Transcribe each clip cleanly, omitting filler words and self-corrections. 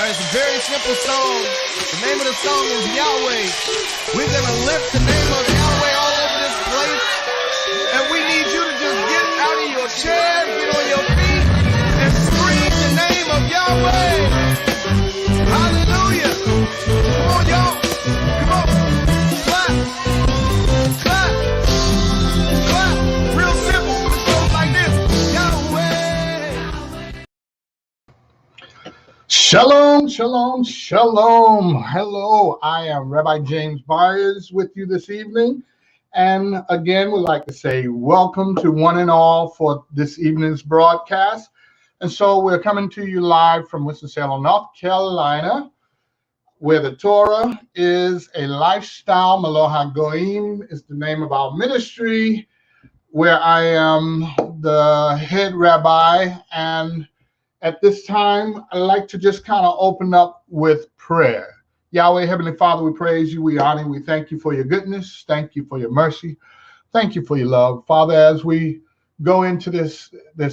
It's a very simple song. The name of the song is Yahweh. We're going to lift the name of Yahweh all over this place. And we need you to just get out of your chair, get on your feet, and scream the name of Yahweh. Hallelujah. Come on, y'all. Come on. Clap. Clap. Clap. Real simple. It goes like this. Yahweh. Shalom, shalom, shalom. Hello, I am Rabbi James Byers with you this evening. And again, we'd like to say welcome to one and all for this evening's broadcast. And so we're coming to you live from Winston-Salem, North Carolina, where the Torah is a lifestyle. Melo HaGoyim is the name of our ministry, where I am the head rabbi. And at this time, I'd like to just kind of open up with prayer. Yahweh, Heavenly Father, we praise you, we honor you, we thank you for your goodness, thank you for your mercy, thank you for your love. Father, as we go into this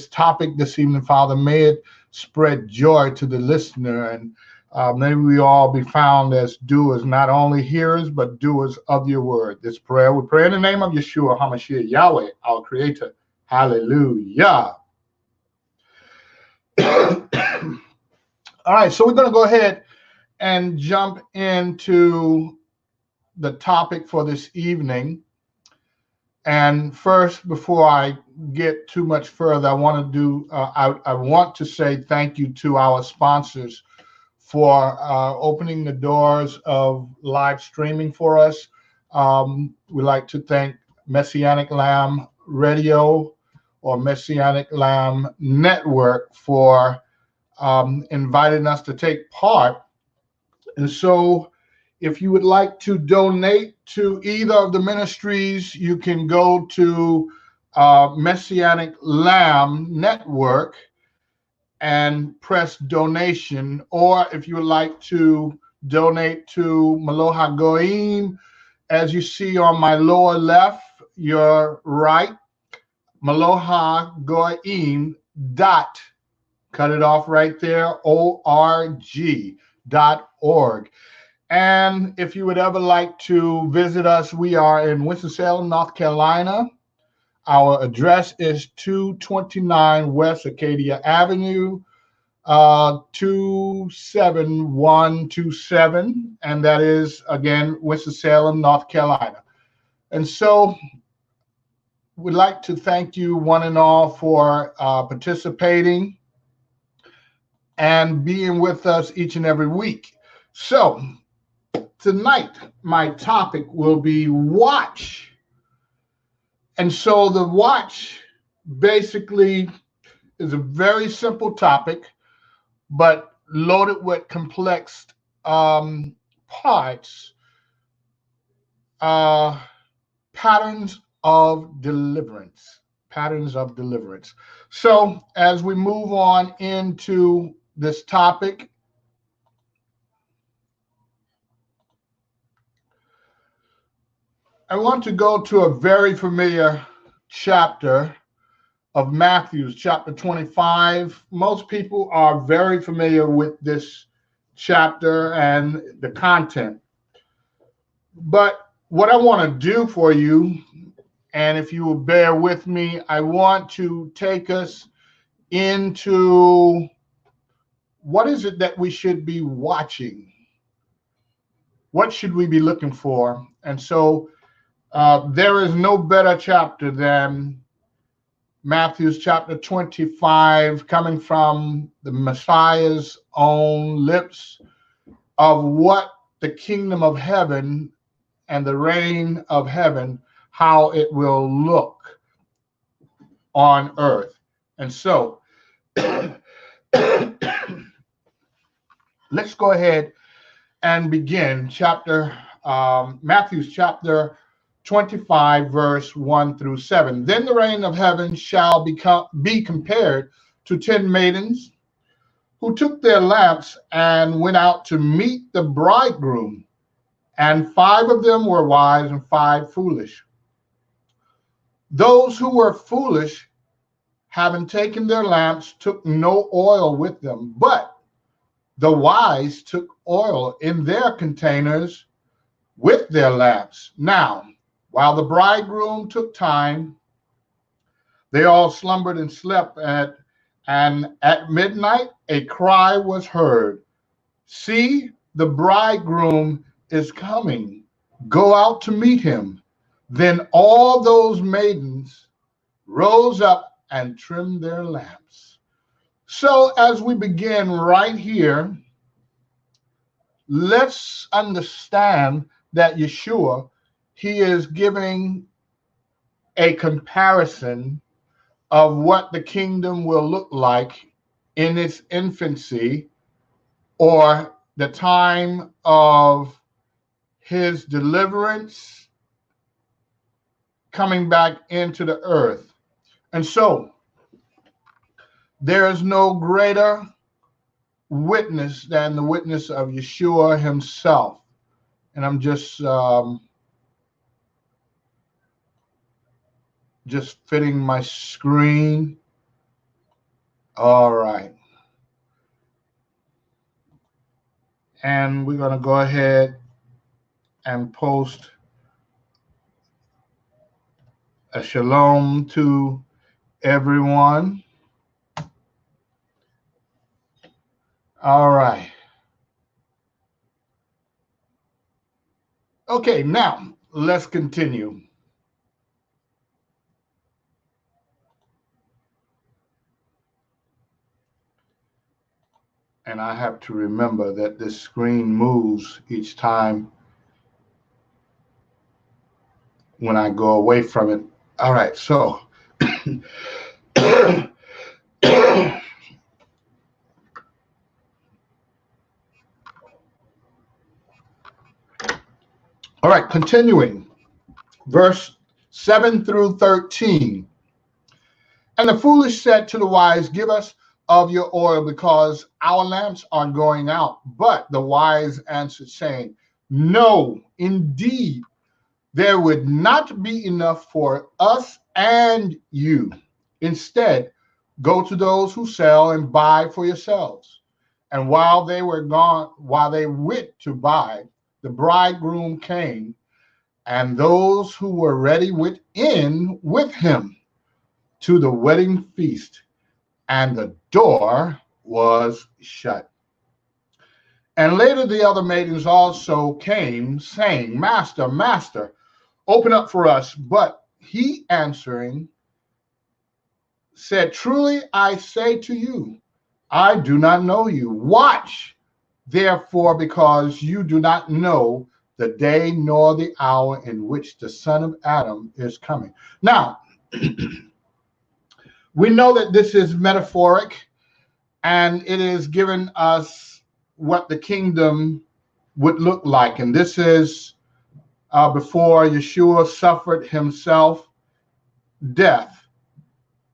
topic this evening, Father, may it spread joy to the listener, and may we all be found as doers, not only hearers, but doers of your word. This prayer, we pray in the name of Yeshua HaMashiach, Yahweh, our Creator. Hallelujah. All right, so we're going to go ahead and jump into the topic for this evening. And first, before I get too much further, I want to say thank you to our sponsors for opening the doors of live streaming for us. We'd like to thank Messianic Lamb Radio or Messianic Lamb Network for inviting us to take part. And so if you would like to donate to either of the ministries, you can go to Messianic Lamb Network and press donation. Or if you would like to donate to Melo HaGoyim, as you see on my lower left, your right, Melo HaGoyim dot, cut it off right there, org.org. And if you would ever like to visit us, we are in Winston-Salem, North Carolina. Our address is 229 West Acadia Avenue, 27127, and that is, again, Winston-Salem, North Carolina. And so we'd like to thank you one and all for participating and being with us each and every week. So tonight, my topic will be watch. And so the watch basically is a very simple topic, but loaded with complex parts, patterns of deliverance. So as we move on into this topic, I want to go to a very familiar chapter of Matthew, chapter 25. Most people are very familiar with this chapter and the content. But what I want to do for you, and if you will bear with me, I want to take us into what is it that we should be watching? What should we be looking for? And so there is no better chapter than Matthew's chapter 25, coming from the Messiah's own lips, of what the kingdom of heaven and the reign of heaven, how it will look on earth. And so let's go ahead and begin Matthew's chapter 25, verse 1 through 7. Then the reign of heaven shall be compared to 10 maidens who took their lamps and went out to meet the bridegroom. And 5 of them were wise and 5 foolish. Those who were foolish, having taken their lamps, took no oil with them. But The wise took oil in their containers with their lamps. Now, while the bridegroom took time, they all slumbered and slept, and at midnight a cry was heard, "See, the bridegroom is coming. Go out to meet him." Then all those maidens rose up and trimmed their lamps. So as we begin right here, let's understand that Yeshua, he is giving a comparison of what the kingdom will look like in its infancy, or the time of his deliverance coming back into the earth. And so there is no greater witness than the witness of Yeshua himself. And I'm just fitting my screen. All right. And we're going to go ahead and post a shalom to everyone. All right. Okay, now let's continue. And I have to remember that this screen moves each time when I go away from it. All right, so all right, continuing. Verse 7 through 13. And the foolish said to the wise, "Give us of your oil, because our lamps are going out." But the wise answered, saying, "No, indeed, there would not be enough for us and you. Instead, go to those who sell and buy for yourselves." And while they went to buy, the bridegroom came, and those who were ready went in with him to the wedding feast, and the door was shut. And later the other maidens also came, saying, "Master, Master, open up for us." But he answering said, "Truly I say to you, I do not know you. Watch, therefore, because you do not know the day nor the hour in which the Son of Adam is coming." Now, we know that this is metaphoric, and it is giving us what the kingdom would look like. And this is before Yeshua suffered himself death.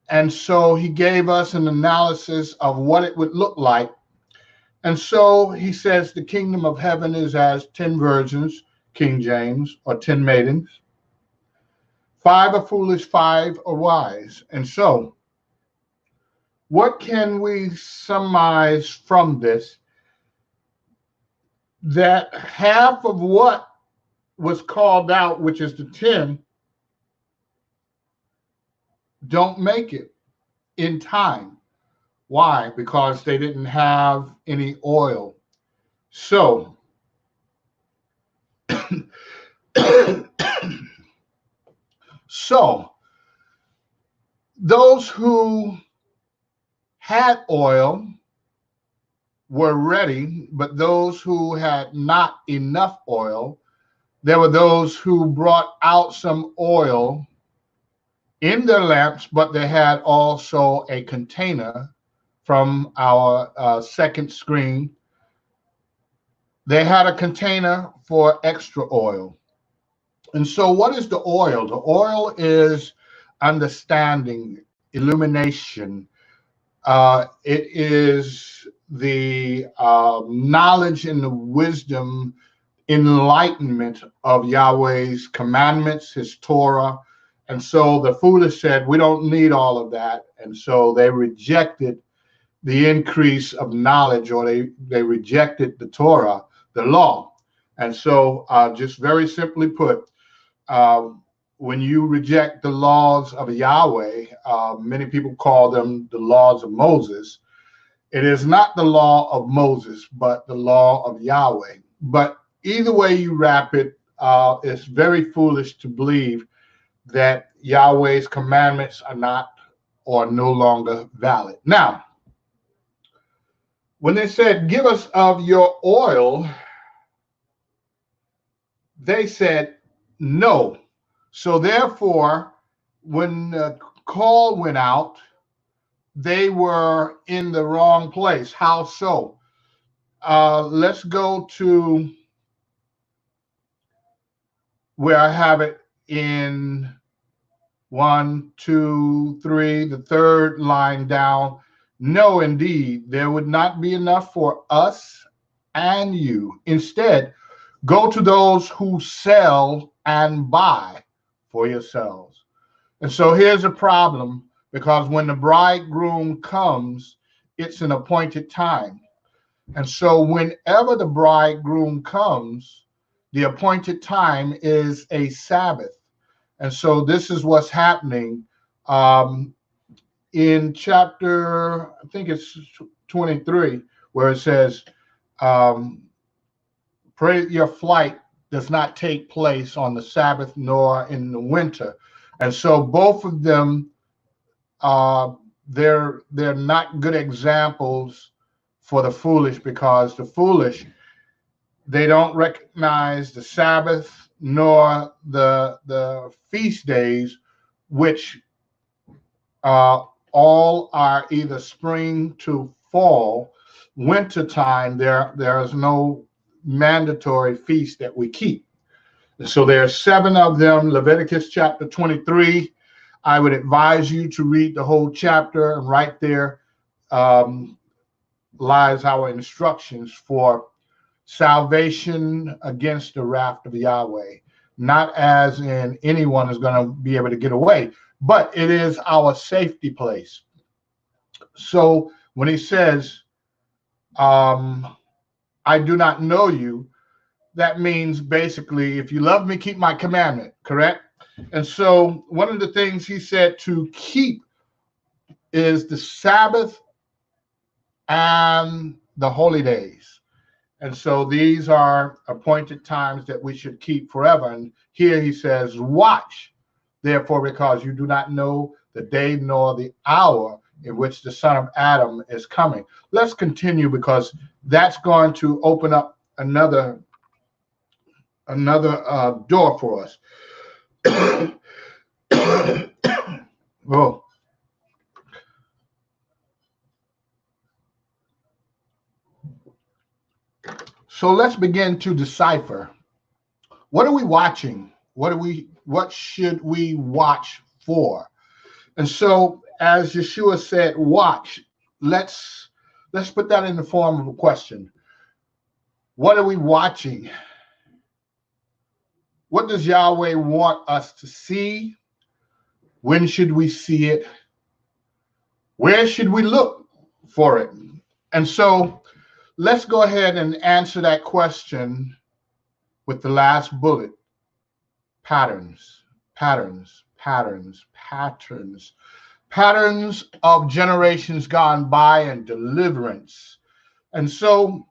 And so he gave us an analysis of what it would look like. And so he says the kingdom of heaven is as 10 virgins, King James, or 10 maidens. 5 are foolish, 5 are wise. And so what can we surmise from this? That half of what was called out, which is the 10, don't make it in time. Why? Because they didn't have any oil. So those who had oil were ready, but those who had not enough oil, there were those who brought out some oil in their lamps, but they had also a container from our second screen. They had a container for extra oil. And so what is the oil? The oil is understanding, illumination. It is the knowledge and the wisdom, enlightenment of Yahweh's commandments, his Torah. And so the foolish said, "We don't need all of that." And so they rejected the increase of knowledge, or they rejected the Torah, the law. And so just very simply put, when you reject the laws of Yahweh, many people call them the laws of Moses. It is not the law of Moses, but the law of Yahweh. But either way you wrap it, it's very foolish to believe that Yahweh's commandments are not or no longer valid. Now, when they said, give us of your oil, they said no. So therefore, when the call went out, they were in the wrong place. How so? Let's go to where I have it in 1, 2, 3, the third line down. No, indeed, there would not be enough for us and you. Instead, go to those who sell and buy for yourselves. And so here's a problem, because when the bridegroom comes, it's an appointed time. And so whenever the bridegroom comes, the appointed time is a Sabbath. And so this is what's happening in chapter, I think it's 23, where it says, pray your flight does not take place on the Sabbath nor in the winter. And so both of them, they're not good examples for the foolish, because the foolish, they don't recognize the Sabbath nor the feast days, which all are either spring to fall. Winter time, there is no mandatory feast that we keep. So there are 7 of them. Leviticus chapter 23. I would advise you to read the whole chapter, and right there lies our instructions for salvation against the wrath of Yahweh. Not as in anyone is going to be able to get away, but it is our safety place. So when he says, I do not know you, that means basically, if you love me, keep my commandment, correct? And so one of the things he said to keep is the Sabbath and the holy days. And so these are appointed times that we should keep forever. And here he says, watch, therefore, because you do not know the day nor the hour in which the Son of Adam is coming. Let's continue, because that's going to open up another door for us. Oh. So let's begin to decipher. What are we watching? What should we watch for? And so, as Yeshua said, watch. Let's put that in the form of a question. What are we watching? What does Yahweh want us to see? When should we see it? Where should we look for it? And so let's go ahead and answer that question with the last bullet. Patterns, patterns, patterns, patterns. Patterns of generations gone by and deliverance. And so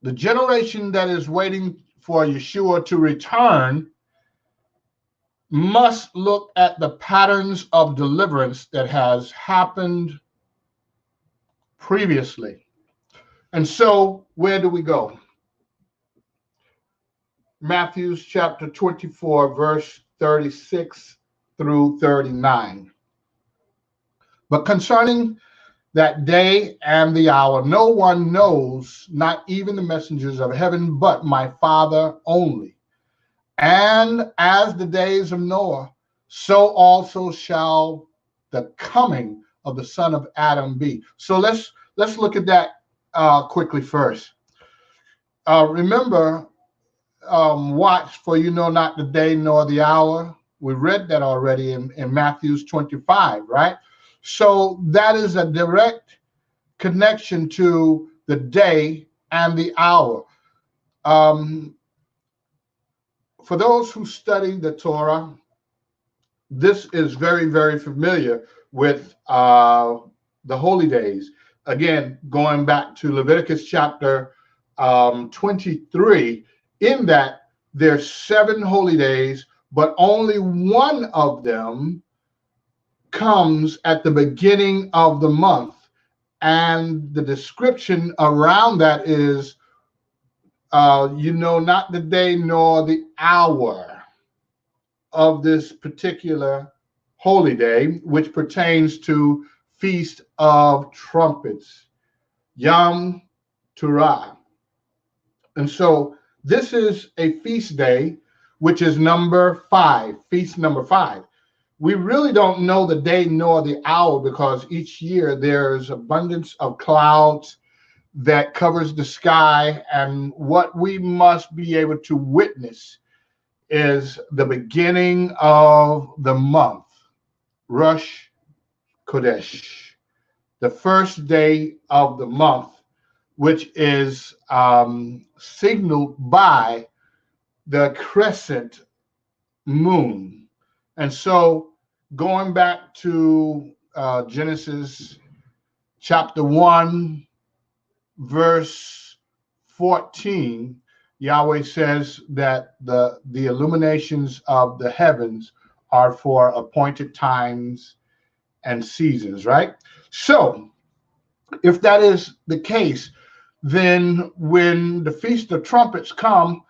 the generation that is waiting for Yeshua to return must look at the patterns of deliverance that has happened previously. And so where do we go? Matthew chapter 24, verse 36 through 39. But concerning that day and the hour, no one knows, not even the messengers of heaven, but my Father only. And as the days of Noah, so also shall the coming of the Son of Adam be. So let's look at that quickly first. Remember, watch, for you know not the day nor the hour. We read that already in Matthew 25, right? So that is a direct connection to the day and the hour. Um, for those who study the Torah, this is very, very familiar with the holy days. Again, going back to Leviticus chapter 23, in that there's 7 holy days, but only one of them comes at the beginning of the month. And the description around that is, not the day nor the hour of this particular holy day, which pertains to Feast of Trumpets, Yom Teruah. And so this is a feast day, which is number 5, feast number 5. We really don't know the day nor the hour because each year there's abundance of clouds that covers the sky, and what we must be able to witness is the beginning of the month, Rosh Chodesh, the first day of the month, which is signaled by the crescent moon. And so going back to Genesis chapter 1, verse 14, Yahweh says that the illuminations of the heavens are for appointed times and seasons, right? So if that is the case, then when the Feast of Trumpets come,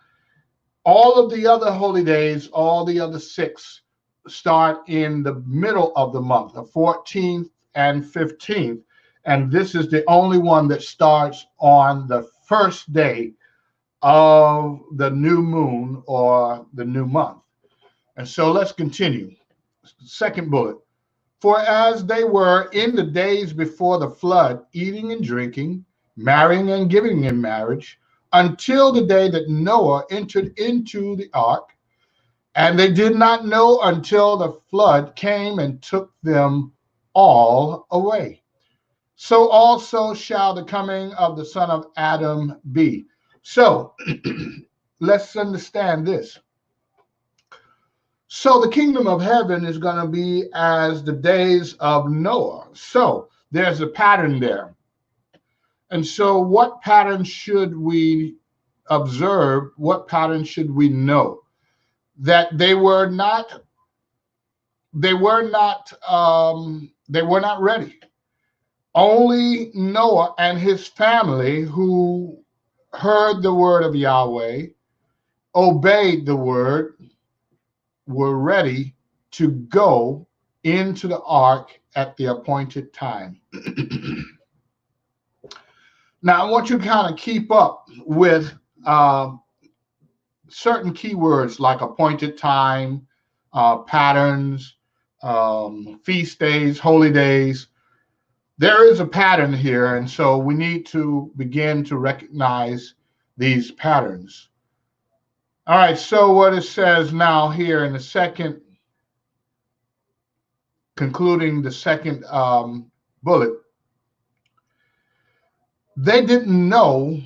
all of the other holy days, all the other 6 start in the middle of the month, the 14th and 15th. And this is the only one that starts on the first day of the new moon or the new month. And so let's continue. Second bullet. For as they were in the days before the flood, eating and drinking, marrying and giving in marriage, until the day that Noah entered into the ark, and they did not know until the flood came and took them all away. So also shall the coming of the Son of Adam be. So let's understand this. So the kingdom of heaven is going to be as the days of Noah. So there's a pattern there. And so what pattern should we observe? What pattern should we know? That they were not ready. Only Noah and his family, who heard the word of Yahweh, obeyed the word, were ready to go into the ark at the appointed time. Now, I want you to kind of keep up with certain keywords like appointed time, patterns, feast days, holy days. There is a pattern here, and so we need to begin to recognize these patterns. All right, so what it says now here in the second, concluding the second bullet, they didn't know,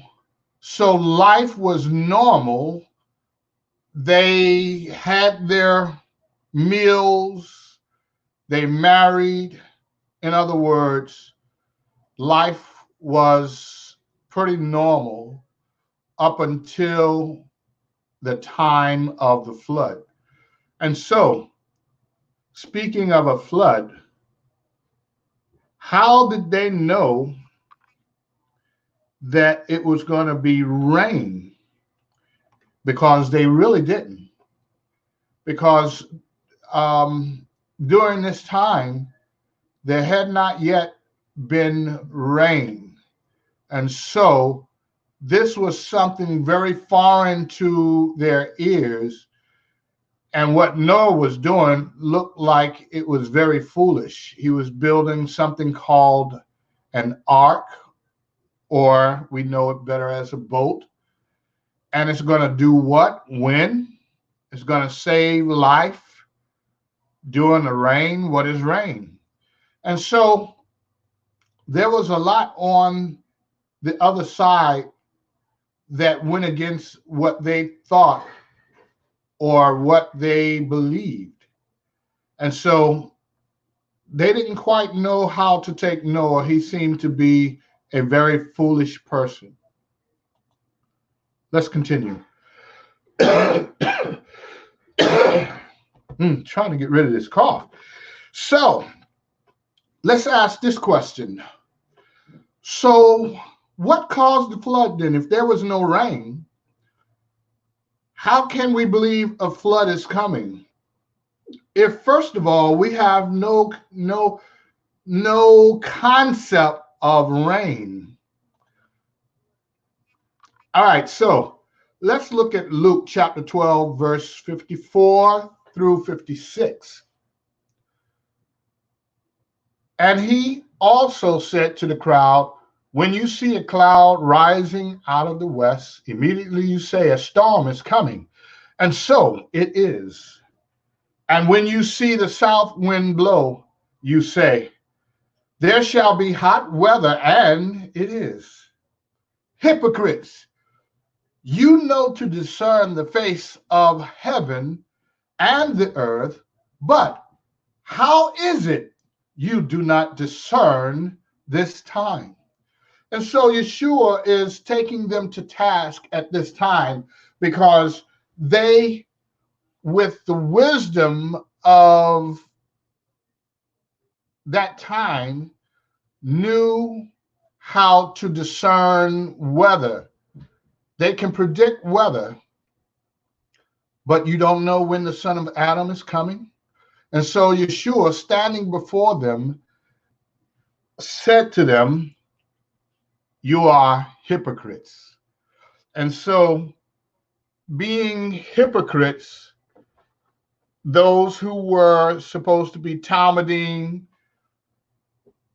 so life was normal. They had their meals, they married. In other words, life was pretty normal up until the time of the flood. And so, speaking of a flood, how did they know that it was going to be rain? Because they really didn't. Because during this time, there had not yet been rain. And so this was something very foreign to their ears. And what Noah was doing looked like it was very foolish. He was building something called an ark, or we know it better as a boat. And it's going to do what? When? It's going to save life during the rain. What is rain? And so there was a lot on the other side that went against what they thought or what they believed. And so they didn't quite know how to take Noah. He seemed to be a very foolish person. Let's continue. Trying to get rid of this cough. So let's ask this question. So what caused the flood then? If there was no rain, how can we believe a flood is coming? If first of all, we have no concept of rain. All right, so let's look at Luke chapter 12, verse 54 through 56. And he also said to the crowd, when you see a cloud rising out of the west, immediately you say a storm is coming. And so it is. And when you see the south wind blow, you say, there shall be hot weather, and it is. Hypocrites, you know to discern the face of heaven and the earth, but how is it you do not discern this time? And so Yeshua is taking them to task at this time because they, with the wisdom of that time, knew how to discern weather. They can predict weather, but you don't know when the Son of Adam is coming. And so Yeshua, standing before them, said to them, you are hypocrites. And so, being hypocrites, those who were supposed to be Talmudim,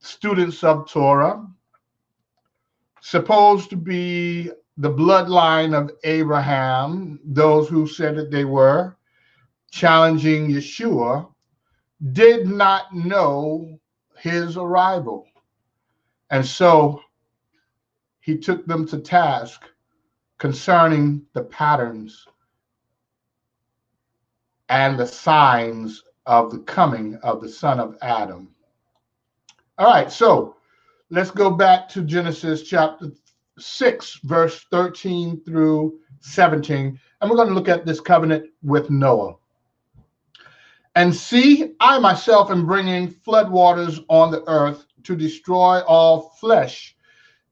students of Torah, supposed to be the bloodline of Abraham, those who said that they were, challenging Yeshua, did not know his arrival. And so he took them to task concerning the patterns and the signs of the coming of the Son of Adam. All right, so let's go back to Genesis chapter 6, verse 13 through 17, and we're going to look at this covenant with Noah. And see, I myself am bringing floodwaters on the earth to destroy all flesh,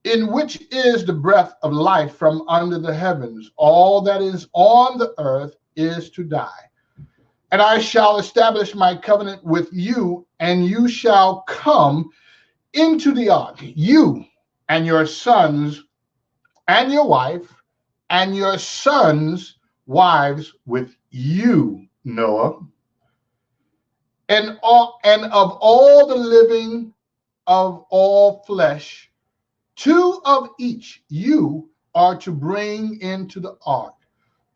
in which is the breath of life from under the heavens. All that is on the earth is to die. And I shall establish my covenant with you, and you shall come into the ark, you and your sons and your wife, and your sons' wives with you, Noah, and of all the living of all flesh, 2 of each you are to bring into the ark,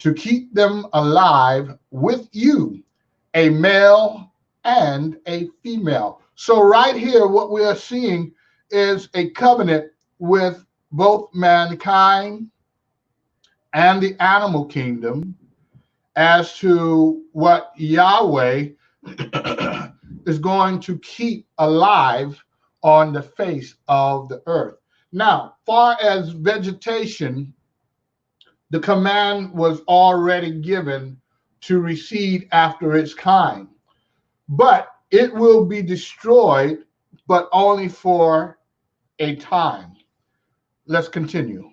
to keep them alive with you, a male and a female. So right here, what we are seeing is a covenant with both mankind and the animal kingdom as to what Yahweh is going to keep alive on the face of the earth. Now, far as vegetation, the command was already given to recede after its kind, but it will be destroyed, but only for a time. Let's continue.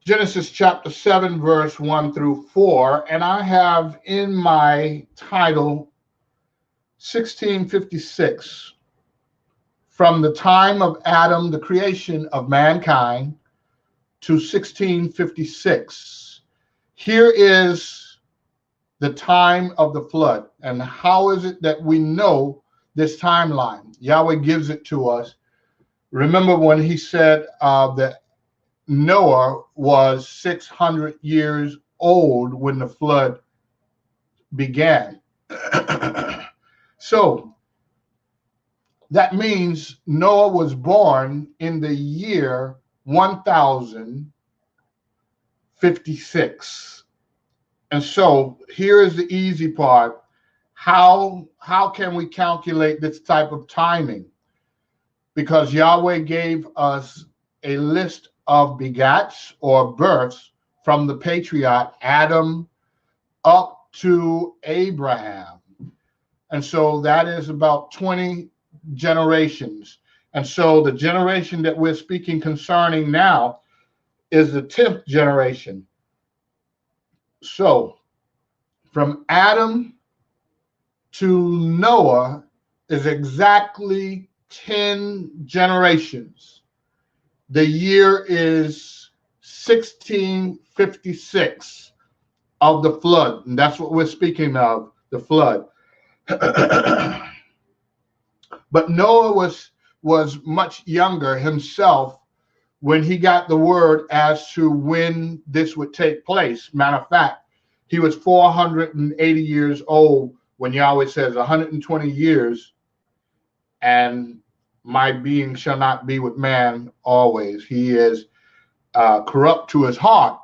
Genesis chapter 7, verse 1 through 4, and I have in my title 1656. From the time of Adam, the creation of mankind, to 1656. Here is the time of the flood. And how is it that we know this timeline? Yahweh gives it to us. Remember when he said that Noah was 600 years old when the flood began. So That means Noah was born in the year 1056. And so here is the easy part. How can we calculate this type of timing? Because Yahweh gave us a list of begats or births from the patriarch Adam up to Abraham. And so that is about 20 generations. And so the generation that we're speaking concerning now is the 10th generation. So from Adam to Noah is exactly 10 generations. The year is 1656 of the flood. And that's what we're speaking of, the flood. But Noah was much younger himself when he got the word as to when this would take place. Matter of fact, he was 480 years old when Yahweh says 120 years, and my being shall not be with man always. He is corrupt to his heart.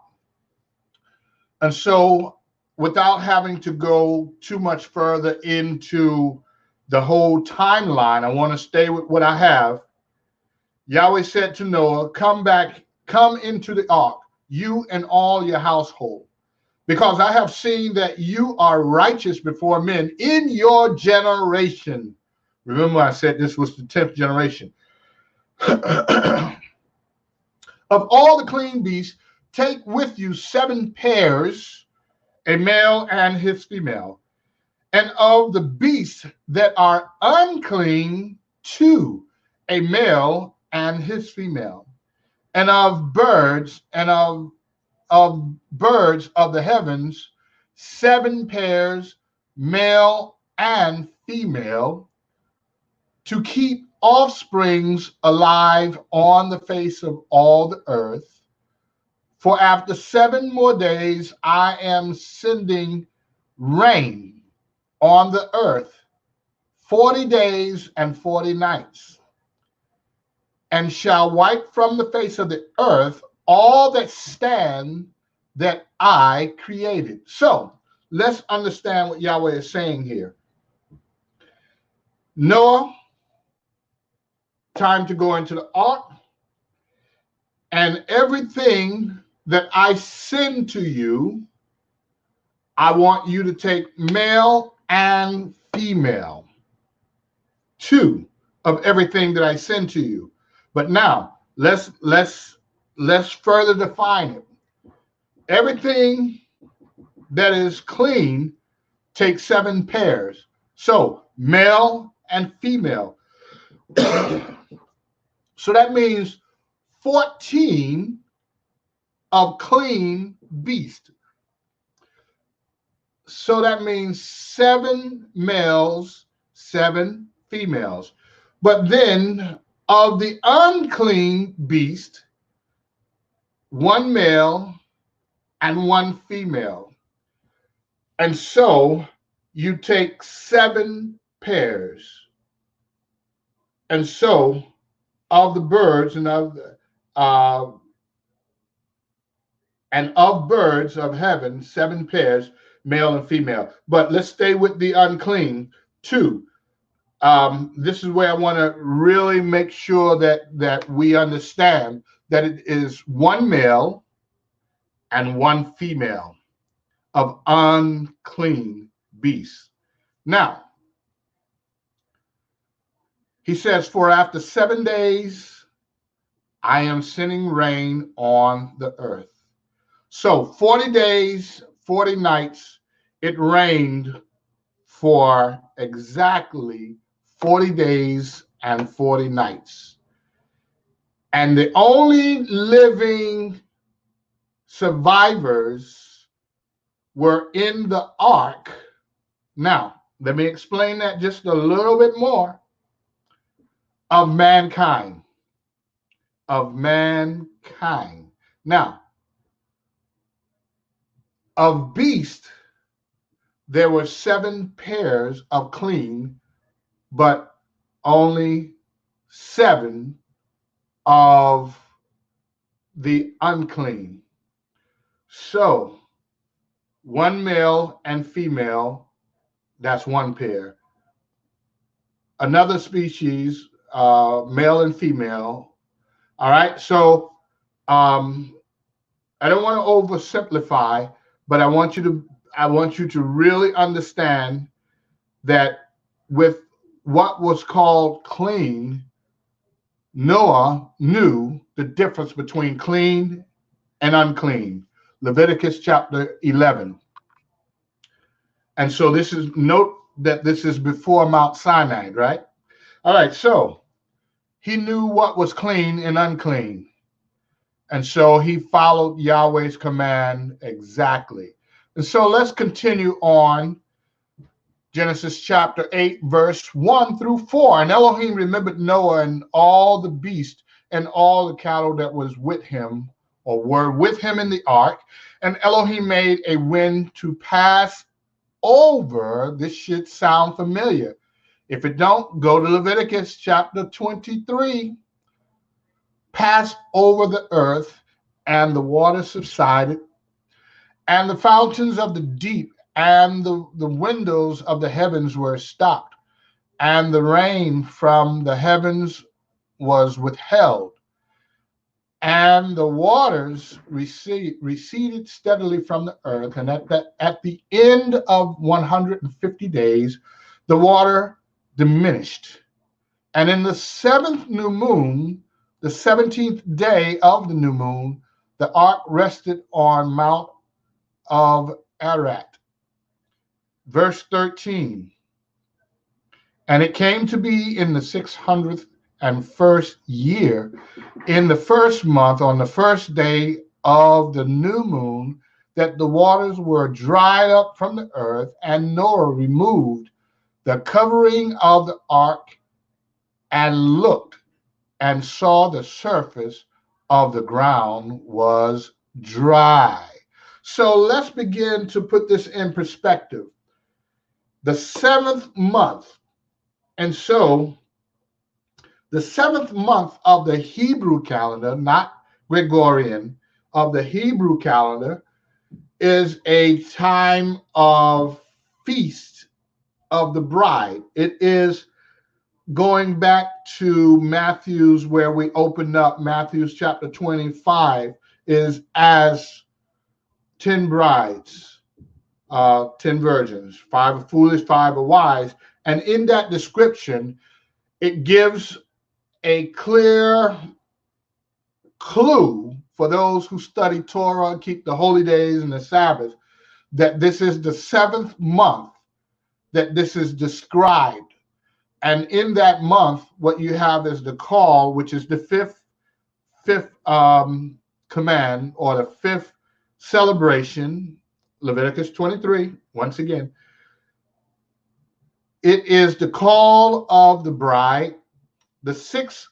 And so without having to go too much further into the whole timeline, I want to stay with what I have. Yahweh said to Noah, come into the ark, you and all your household, because I have seen that you are righteous before men in your generation. Remember, I said this was the 10th generation. Of all the clean beasts, take with you 7 pairs, a male and his female. And of the beasts that are unclean, 2, a male and his female. And of birds of birds of the heavens, 7 pairs, male and female, to keep offsprings alive on the face of all the earth. For after 7 more days, I am sending rain on the earth, 40 days and 40 nights, and shall wipe from the face of the earth all that stand that I created. So let's understand what Yahweh is saying here. Noah, time to go into the ark, and everything that I send to you, I want you to take male and female, 2 of everything that I send to you. But now let's further define it. Everything that is clean takes 7 pairs. So male and female. So that means 14 of clean beast. So that means 7 males, 7 females. But then of the unclean beast, 1 male and 1 female. And so you take 7 pairs. And so of the birds and of birds of heaven, 7 pairs, male and female. But let's stay with the unclean, 2. This is where I want to really make sure that we understand that it is 1 male and 1 female of unclean beasts. Now, he says, for after 7 days, I am sending rain on the earth. So 40 days, 40 nights, it rained for exactly 40 days and 40 nights. And the only living survivors were in the ark. Now, let me explain that just a little bit more. Of mankind. Of mankind. Now, of beast, there were 7 pairs of clean, but only 7 of the unclean. So 1 male and female, that's 1 pair. Another species, male and female. All right. So I don't want to oversimplify, but I want you to really understand that with what was called clean, Noah knew the difference between clean and unclean. Leviticus chapter 11. And so note that this is before Mount Sinai, right? All right, so he knew what was clean and unclean. And so he followed Yahweh's command exactly. And so let's continue on. Genesis chapter 8, verse 1 through 4. And Elohim remembered Noah and all the beasts and all the cattle that was with him, or were with him in the ark. And Elohim made a wind to pass over. This should sound familiar. If it don't, go to Leviticus chapter 23. Passed over the earth, and the water subsided, and the fountains of the deep and the windows of the heavens were stopped, and the rain from the heavens was withheld, and the waters receded steadily from the earth. And at the end of 150 days, the water diminished. And in the 7th new moon, the 17th day of the new moon, the ark rested on Mount of Ararat. Verse 13. And it came to be in the 601st year, in the 1st month, on the 1st day of the new moon, that the waters were dried up from the earth, and Noah removed the covering of the ark and looked and saw the surface of the ground was dry. So let's begin to put this in perspective. The 7th month, and so the 7th month of the Hebrew calendar, not Gregorian, of the Hebrew calendar, is a time of feast of the bride. It is going back to Matthew's, where we opened up, Matthew's chapter 25, is as 10 brides, 10 virgins, 5 are foolish, 5 are wise. And in that description, it gives a clear clue for those who study Torah, keep the holy days and the Sabbath, that this is the 7th month that this is described. And in that month, what you have is the call, which is the fifth command, or the 5th celebration, Leviticus 23, once again. It is the call of the bride. The 6th,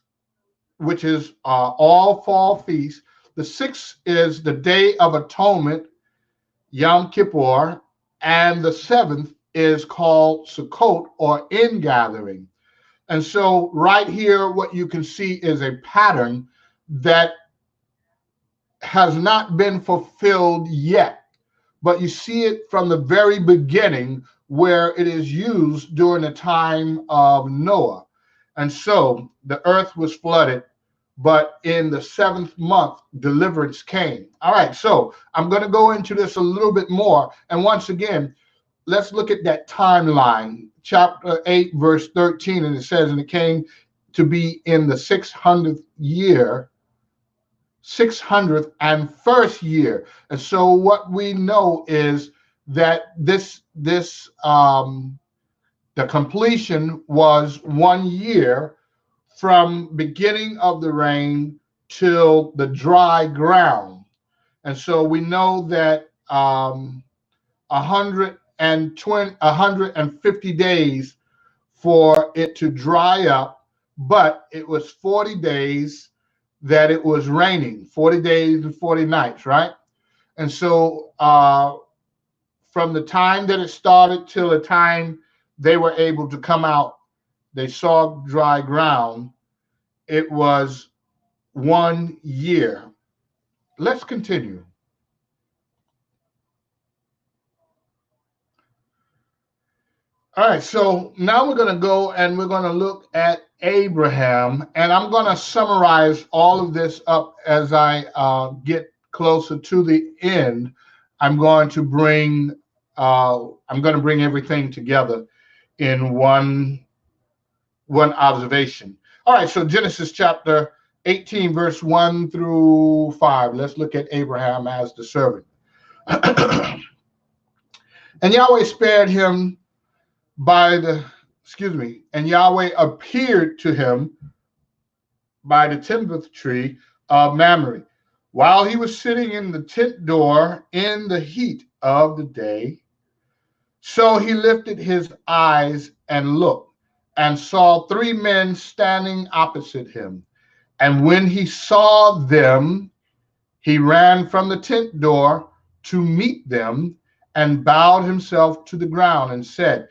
which is all fall feast. The 6th is the Day of Atonement, Yom Kippur, and the 7th is called Sukkot, or ingathering. And so right here, what you can see is a pattern that has not been fulfilled yet, but you see it from the very beginning, where it is used during the time of Noah. And so the earth was flooded, but in the 7th month, deliverance came. All right, so I'm going to go into this a little bit more. And once again, let's look at that timeline. Chapter 8, verse 13, and it says, and it came to be in the 600th year, 601st year. And so what we know is that the completion was 1 year from beginning of the rain till the dry ground. And so we know that 150 days for it to dry up, but it was 40 days that it was raining, 40 days and 40 nights, right? And so from the time that it started till the time they were able to come out, they saw dry ground, it was 1 year. Let's continue. All right, so now we're going to go and we're going to look at Abraham, and I'm going to summarize all of this up as I get closer to the end. I'm going to bring everything together in one observation. All right, so Genesis chapter 18, verse 1 through 5. Let's look at Abraham as the servant. And Yahweh spared him and Yahweh appeared to him by the terebinth tree of Mamre, while he was sitting in the tent door in the heat of the day. So he lifted his eyes and looked, and saw 3 men standing opposite him. And when he saw them, he ran from the tent door to meet them, and bowed himself to the ground and said,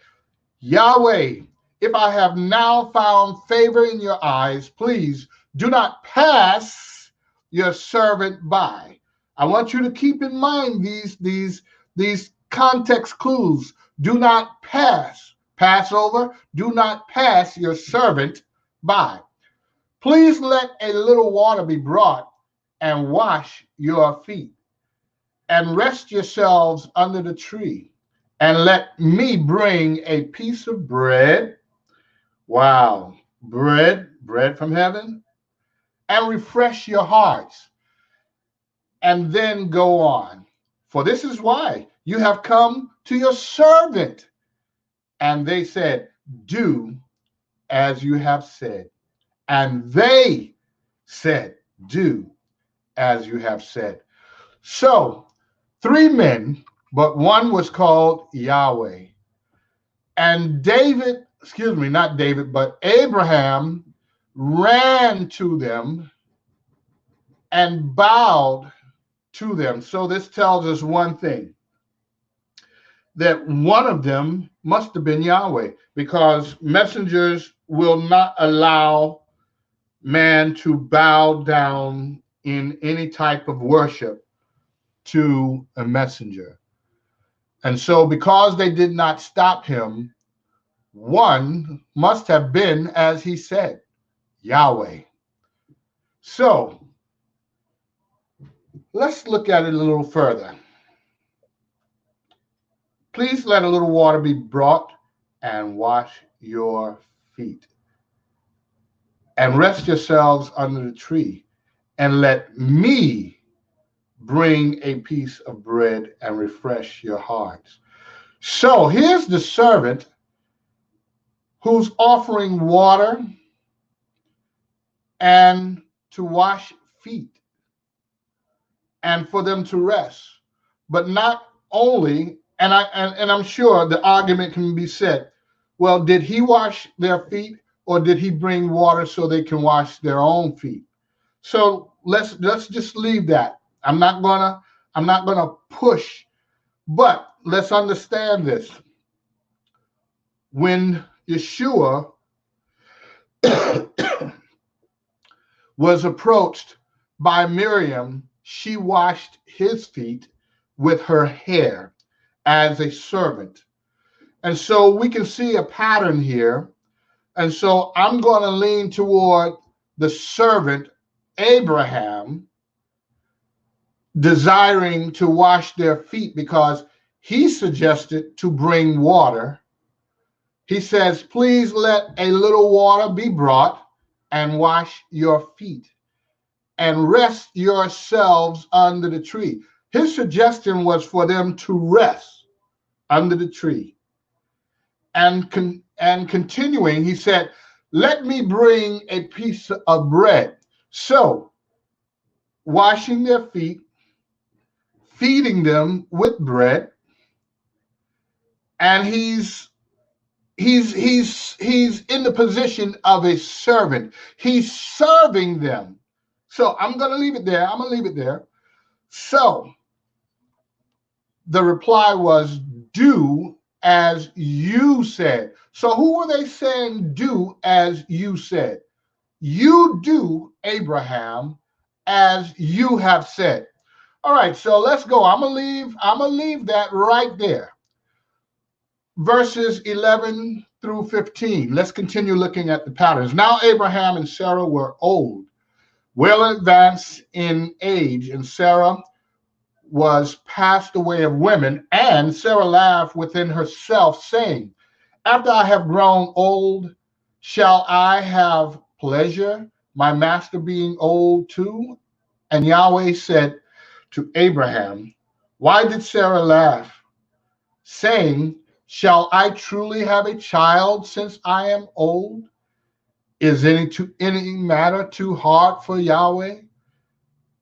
Yahweh, if I have now found favor in your eyes, please do not pass your servant by. I want you to keep in mind these context clues. Do not pass over. Do not pass your servant by. Please let a little water be brought and wash your feet, and rest yourselves under the tree. And let me bring a piece of bread. Wow, bread from heaven. And refresh your hearts. And then go on. For this is why you have come to your servant. And they said, do as you have said. And they said, do as you have said. So 3 men, but one was called Yahweh. And Abraham ran to them and bowed to them. So this tells us one thing, that one of them must have been Yahweh, because messengers will not allow man to bow down in any type of worship to a messenger. And so because they did not stop him, one must have been, as he said, Yahweh. So let's look at it a little further. Please let a little water be brought and wash your feet, and rest yourselves under the tree, and let me bring a piece of bread and refresh your hearts. So here's the servant who's offering water and to wash feet and for them to rest. But not only, and I'm sure the argument can be said, well, did he wash their feet, or did he bring water so they can wash their own feet? So let's just leave that. I'm not gonna push, but let's understand this. When Yeshua was approached by Miriam, she washed his feet with her hair as a servant. And so we can see a pattern here. And so I'm going to lean toward the servant Abraham desiring to wash their feet, because he suggested to bring water. He says, please let a little water be brought and wash your feet and rest yourselves under the tree. His suggestion was for them to rest under the tree. And continuing, he said, let me bring a piece of bread. So, washing their feet, feeding them with bread, and he's in the position of a servant. He's serving them. So I'm going to leave it there. So the reply was, do as you said. So who were they saying do as you said? You do, Abraham, as you have said. All right, so let's go. I'm gonna leave that right there. Verses 11 through 15. Let's continue looking at the patterns. Now Abraham and Sarah were old, well advanced in age, and Sarah was passed away of women. And Sarah laughed within herself, saying, after I have grown old, shall I have pleasure, my master being old too? And Yahweh said to Abraham, why did Sarah laugh, saying, shall I truly have a child since I am old? Is any matter too hard for Yahweh?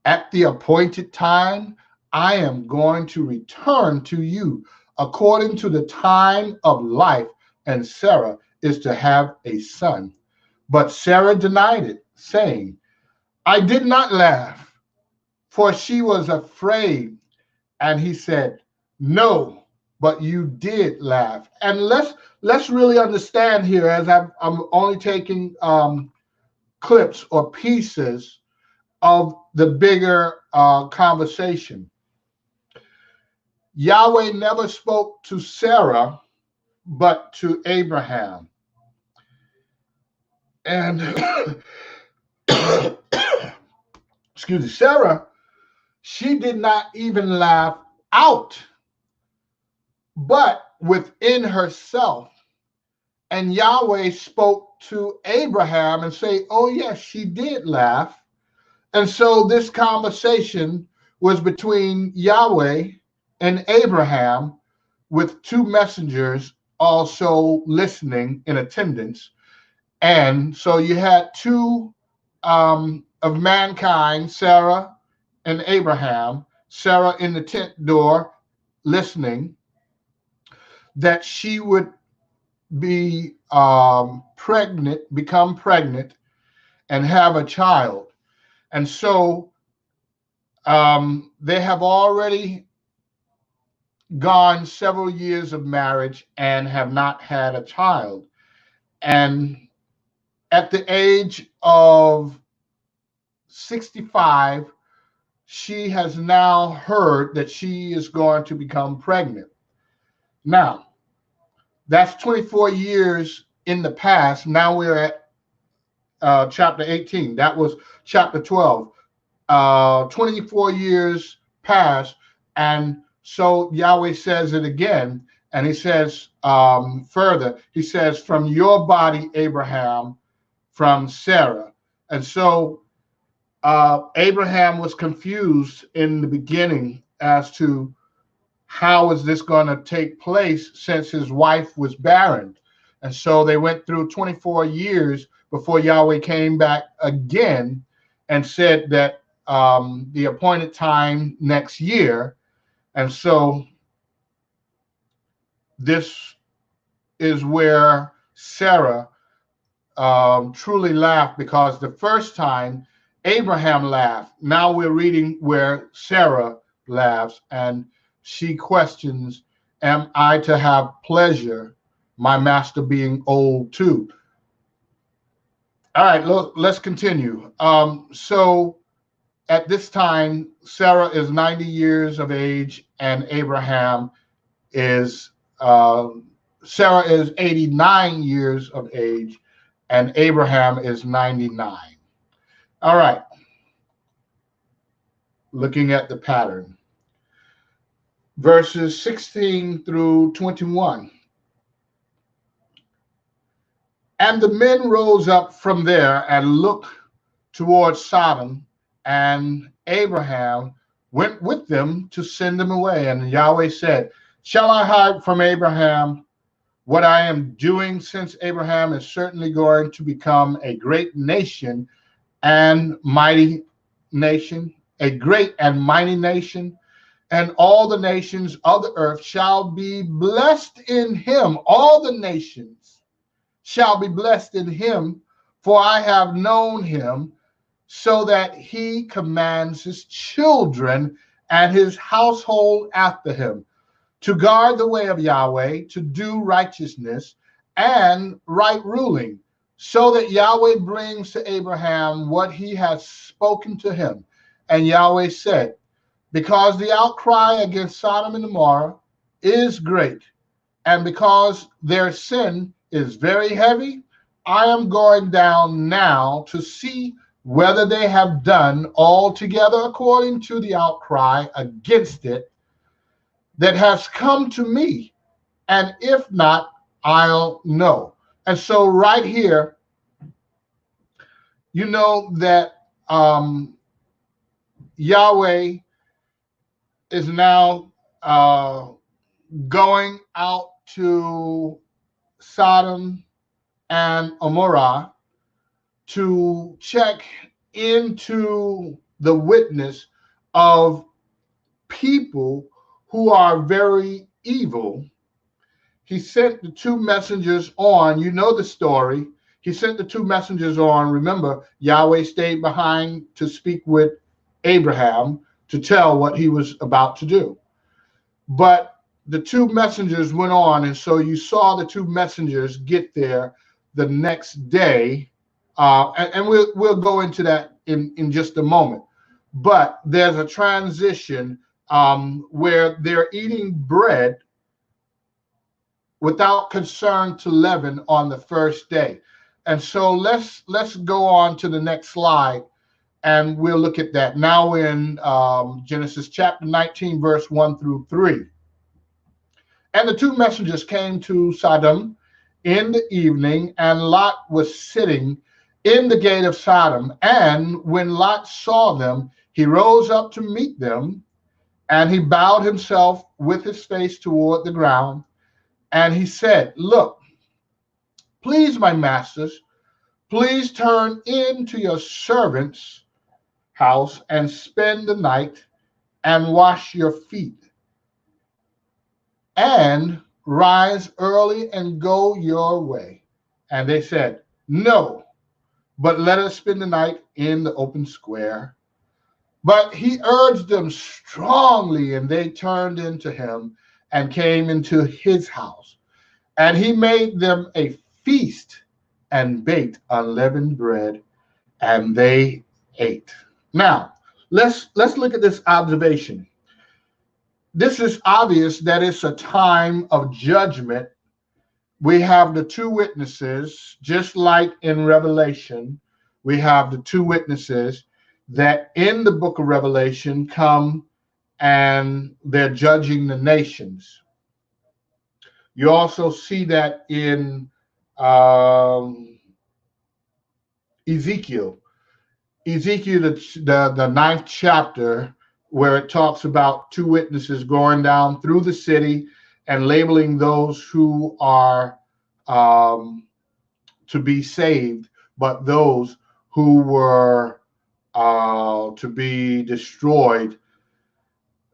At the appointed time, I am going to return to you according to the time of life, and Sarah is to have a son. But Sarah denied it, saying, I did not laugh, for she was afraid. And he said, no, but you did laugh. And let's really understand here, as I'm only taking clips or pieces of the bigger conversation. Yahweh never spoke to Sarah, but to Abraham. And excuse me, Sarah, she did not even laugh out, but within herself. And Yahweh spoke to Abraham and say, oh yes, she did laugh. And so this conversation was between Yahweh and Abraham, with two messengers also listening in attendance. And so you had two of mankind, Sarah and Abraham, Sarah in the tent door listening, that she would be become pregnant and have a child. And so they have already gone several years of marriage and have not had a child. And at the age of 65, she has now heard that she is going to become pregnant. Now, that's 24 years in the past. Now we're at chapter 18. That was chapter 12. 24 years passed, and so Yahweh says it again, and he says further, he says, from your body, Abraham, from Sarah. And so Abraham was confused in the beginning as to how is this going to take place since his wife was barren. And so they went through 24 years before Yahweh came back again and said that the appointed time next year. And so this is where Sarah truly laughed, because the first time Abraham laughed. Now we're reading where Sarah laughs, and she questions, am I to have pleasure, my master being old too? All right, let's continue. So at this time, Sarah is 90 years of age, and Sarah is 89 years of age, and Abraham is 99. All right. Looking at the pattern. Verses 16 through 21. And the men rose up from there and looked towards Sodom, and Abraham went with them to send them away. And Yahweh said, shall I hide from Abraham what I am doing, since Abraham is certainly going to become a great nation and mighty nation, a great and mighty nation, and all the nations of the earth shall be blessed in him. All the nations shall be blessed in him, for I have known him, so that he commands his children and his household after him to guard the way of Yahweh, to do righteousness and right ruling, so that Yahweh brings to Abraham what he has spoken to him. And Yahweh said, because the outcry against Sodom and Gomorrah is great, and because their sin is very heavy, I am going down now to see whether they have done altogether according to the outcry against it that has come to me. And if not, I'll know. And so right here, you know that Yahweh is now going out to Sodom and Gomorrah to check into the witness of people who are very evil. He sent the two messengers on. You know the story. He sent the two messengers on. Remember, Yahweh stayed behind to speak with Abraham to tell what he was about to do. But the two messengers went on, and so you saw the two messengers get there the next day. And we'll go into that in just a moment. But there's a transition where they're eating bread without concern to leaven on the first day. And so let's go on to the next slide, and we'll look at that. Now we're in Genesis chapter 19, verse 1 through 3. And the two messengers came to Sodom in the evening, and Lot was sitting in the gate of Sodom. And when Lot saw them, he rose up to meet them, and he bowed himself with his face toward the ground. And he said, look, please, my masters, please turn into your servant's house and spend the night and wash your feet and rise early and go your way. And they said, no, but let us spend the night in the open square. But he urged them strongly, and they turned into him and came into his house. And he made them a feast and baked unleavened bread, and they ate. Now, let's look at this observation. This is obvious that it's a time of judgment. We have the two witnesses, just like in Revelation, we have the two witnesses that in the book of Revelation come and they're judging the nations. You also see that in Ezekiel, the ninth chapter, where it talks about two witnesses going down through the city and labeling those who are to be saved, but those who were to be destroyed.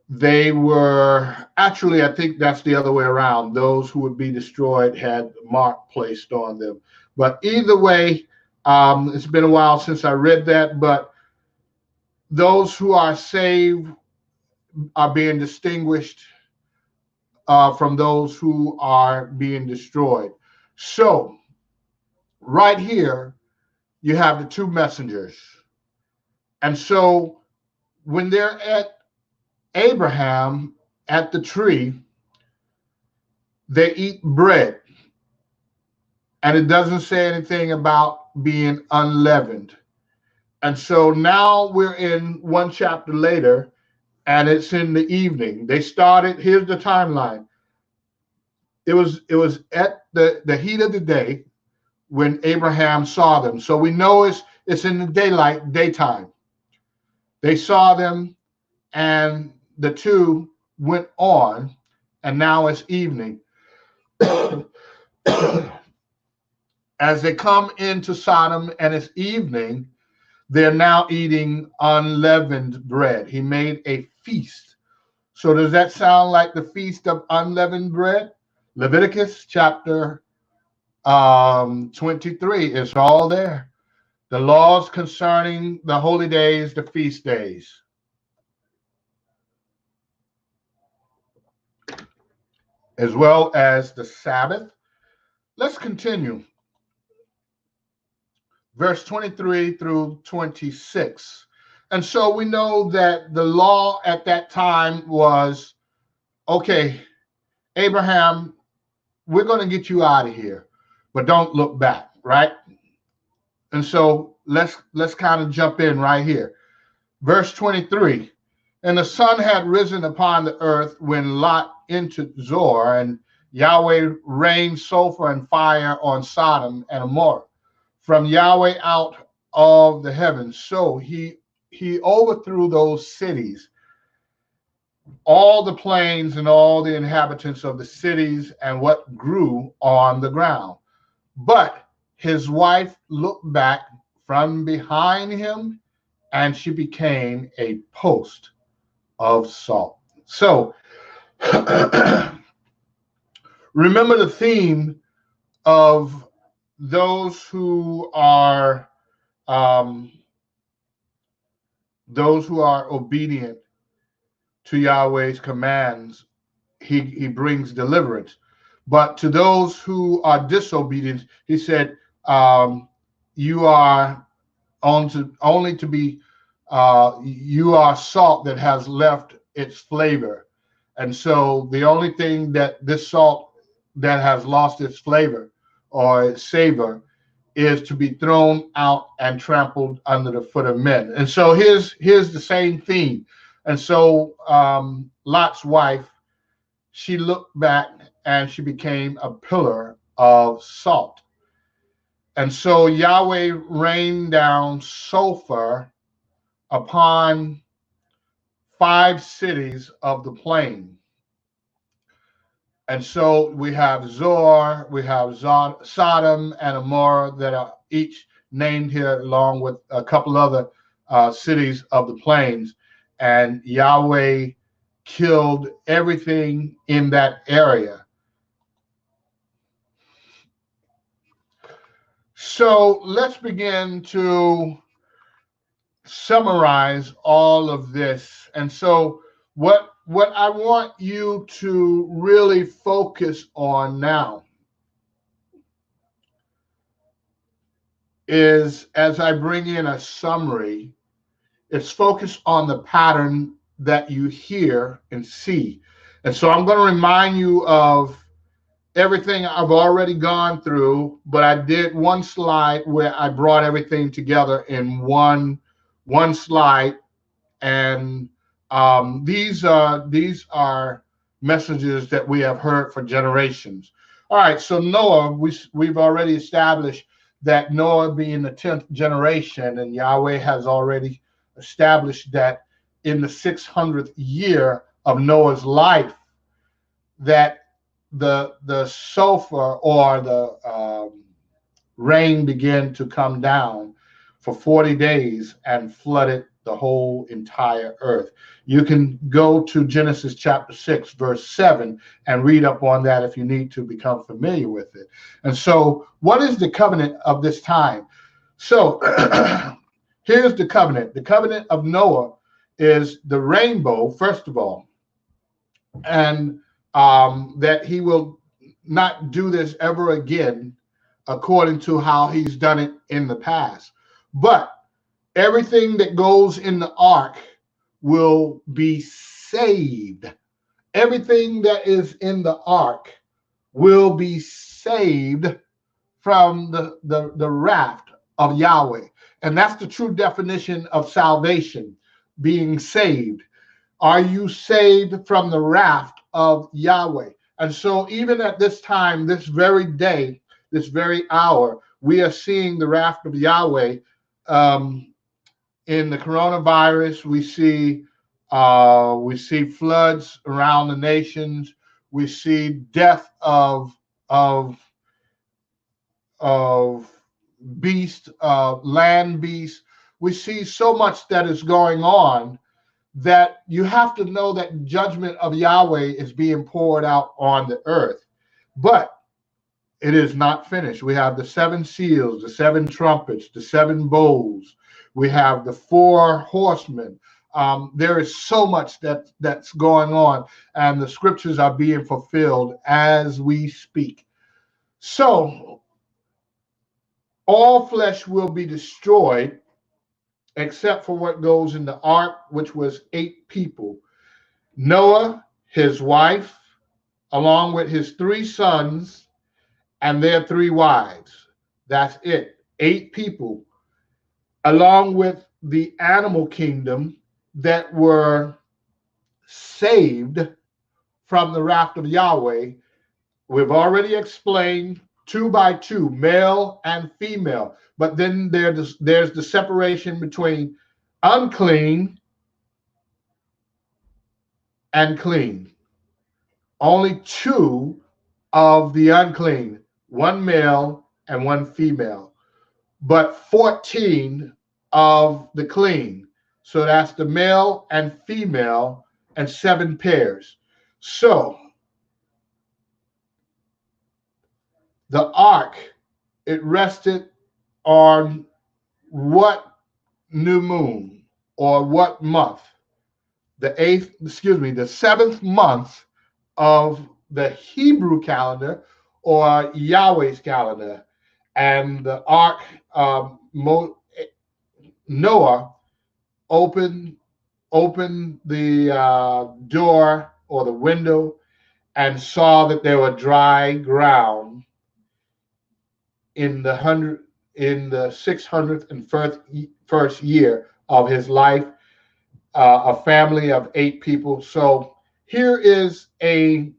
They were actually, I think that's the other way around. Those who would be destroyed had the mark placed on them. But either way, it's been a while since I read that, but those who are saved are being distinguished from those who are being destroyed. So right here, you have the two messengers. And so when they're at Abraham at the tree, they eat bread. And it doesn't say anything about being unleavened. And so now we're in one chapter later, and it's in the evening. They started, here's the timeline. It was at the heat of the day when Abraham saw them. So we know it's in the daytime. They saw them, and the two went on, and now it's evening. As they come into Sodom and it's evening, they're now eating unleavened bread. He made a feast. So does that sound like the feast of unleavened bread? Leviticus chapter 23, it's all there. The laws concerning the holy days, the feast days. as well as the Sabbath. Let's continue. Verse 23 through 26. And so we know that the law at that time was, okay, Abraham, we're going to get you out of here, but don't look back, right? And so let's kind of jump in right here. Verse 23. And the sun had risen upon the earth when Lot entered Zoar, and Yahweh rained sulfur and fire on Sodom and Gomorrah from Yahweh out of the heavens. So he overthrew those cities, all the plains and all the inhabitants of the cities and what grew on the ground. But his wife looked back from behind him, and she became a post of salt. So remember the theme of those who are obedient to Yahweh's commands, he brings deliverance. But to those who are disobedient, he said, you are only to be, you are salt that has left its flavor. And so the only thing that this salt that has lost its flavor or its savor is to be thrown out and trampled under the foot of men. And so here's the same theme. And so Lot's wife, she looked back and she became a pillar of salt. And so Yahweh rained down sulfur upon 5 cities of the plain. And so we have Zoar, we have Sodom and Gomorrah that are each named here, along with a couple other cities of the plains. And Yahweh killed everything in that area. So let's begin to summarize all of this. And so what I want you to really focus on now is, as I bring in a summary, it's focused on the pattern that you hear and see. And so I'm going to remind you of everything I've already gone through, but I did one slide where I brought everything together in one slide. And these are messages that we have heard for generations. All right, so Noah, we've already established that Noah being the 10th generation, and Yahweh has already established that in the 600th year of Noah's life, that the sulfur or the rain began to come down for 40 days and flooded the whole entire earth. You can go to Genesis chapter 6, verse 7 and read up on that if you need to become familiar with it. And so what is the covenant of this time? So here's the covenant. The covenant of Noah is the rainbow, first of all, and that he will not do this ever again according to how he's done it in the past. But everything that goes in the ark will be saved. Everything that is in the ark will be saved from the wrath of Yahweh. And that's the true definition of salvation, being saved. Are you saved from the wrath of Yahweh? And so even at this time, this very day, this very hour, we are seeing the wrath of Yahweh. In the coronavirus, we see floods around the nations. We see death of beasts, land beasts. We see so much that is going on that you have to know that judgment of Yahweh is being poured out on the earth. But it is not finished. We have the 7 seals, the 7 trumpets, the 7 bowls. We have the 4 horsemen. There is so much that's going on, and the scriptures are being fulfilled as we speak. So all flesh will be destroyed except for what goes in the ark, which was 8 people. Noah, his wife, along with his 3 sons and their 3 wives. That's it. 8 people, along with the animal kingdom that were saved from the wrath of Yahweh. We've already explained 2 by 2, male and female. But then there's the separation between unclean and clean. Only 2 of the unclean, 1 male and 1 female, but 14 of the clean. So that's the male and female and 7 pairs. So the ark, it rested on what new moon or what month? The 7th month of the Hebrew calendar or Yahweh's calendar. And the ark, Noah opened the door or the window and saw that there were dry ground in the 601st year of his life, a family of 8 people. So here is a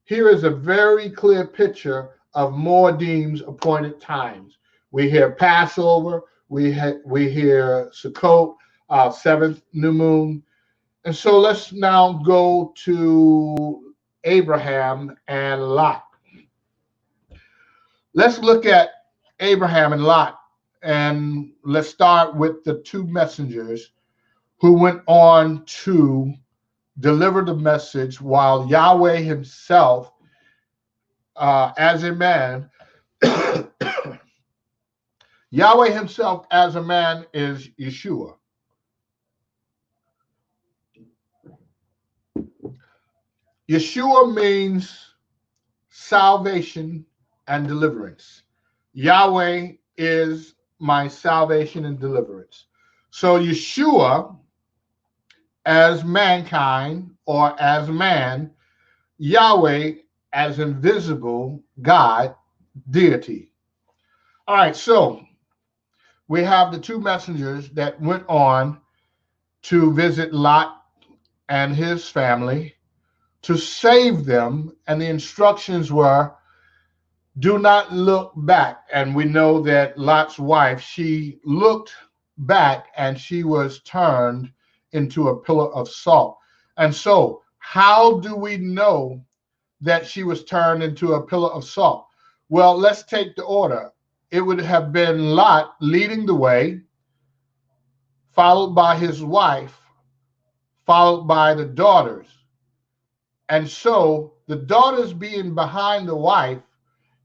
very clear picture of Moedim's appointed times. We hear Passover, we hear Sukkot, 7th new moon. And so let's now go to Abraham and Lot. Let's look at Abraham and Lot, and let's start with the 2 messengers who went on to deliver the message while Yahweh himself, as a man, Yahweh himself as a man is Yeshua. Yeshua means salvation and deliverance. Yahweh is my salvation and deliverance. So Yeshua as mankind or as man, Yahweh as invisible God, deity. All right, so we have the 2 messengers that went on to visit Lot and his family to save them, and the instructions were, do not look back. And we know that Lot's wife, she looked back and she was turned into a pillar of salt. And so how do we know that she was turned into a pillar of salt? Well, let's take the order. It would have been Lot leading the way, followed by his wife, followed by the daughters. And so the daughters being behind the wife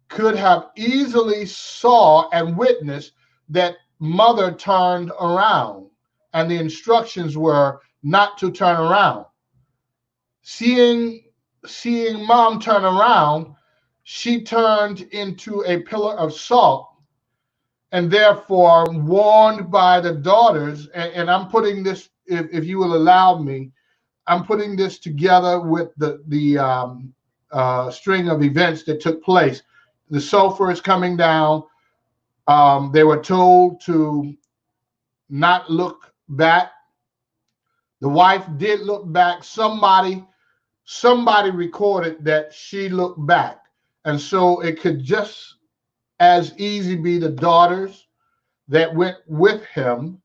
could have easily saw and witnessed that mother turned around, and the instructions were not to turn around. Seeing mom turn around, she turned into a pillar of salt, and therefore warned by the daughters. And I'm putting this, if you will allow me, I'm putting this together with the string of events that took place. The sulfur is coming down. They were told to not look back. The wife did look back. Somebody recorded that she looked back. And so it could just as easy be the daughters that went with him,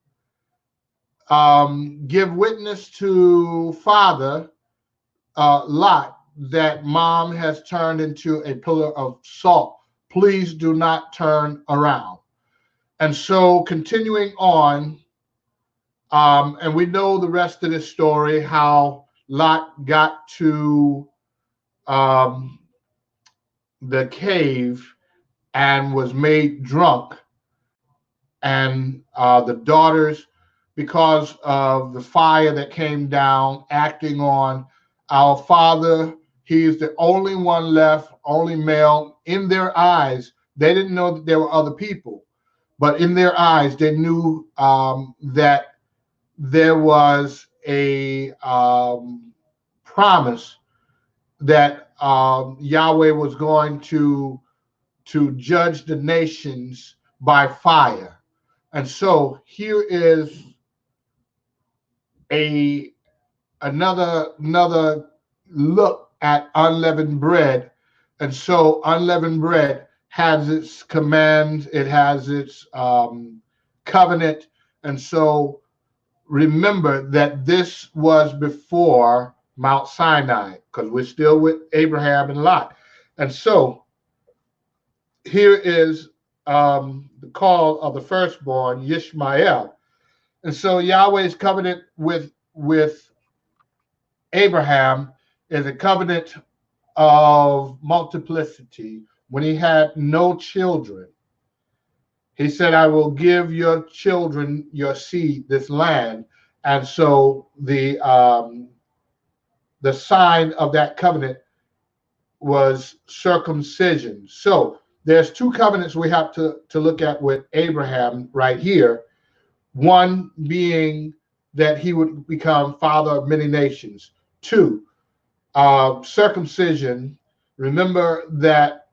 give witness to father Lot that mom has turned into a pillar of salt. Please do not turn around. And so continuing on, and we know the rest of this story, how Lot got to the cave and was made drunk, and the daughters because of the fire that came down, acting on our father. He's the only one left, only male. In their eyes, they didn't know that there were other people, but in their eyes, they knew that there was a promise that Yahweh was going to judge the nations by fire. And so here is another look at unleavened bread. And so unleavened bread has its commands, it has its covenant. And so remember that this was before Mount Sinai, because we're still with Abraham and Lot. And so here is the call of the firstborn, Yishmael. And so Yahweh's covenant with Abraham is a covenant of multiplicity. When he had no children, he said, I will give your children, your seed, this land. And so the sign of that covenant was circumcision. So there's two covenants we have to look at with Abraham right here. One being that he would become father of many nations. Two, circumcision. Remember that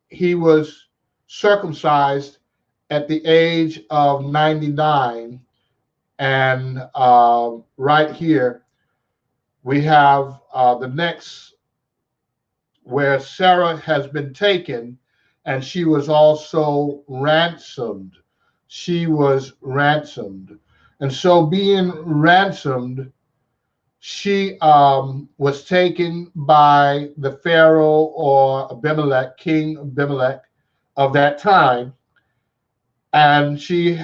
he was circumcised at the age of 99. And right here, we have the next, where Sarah has been taken, and she was also ransomed. She was ransomed. And so being ransomed, she was taken by the Pharaoh, or Abimelech, King Abimelech of that time, and she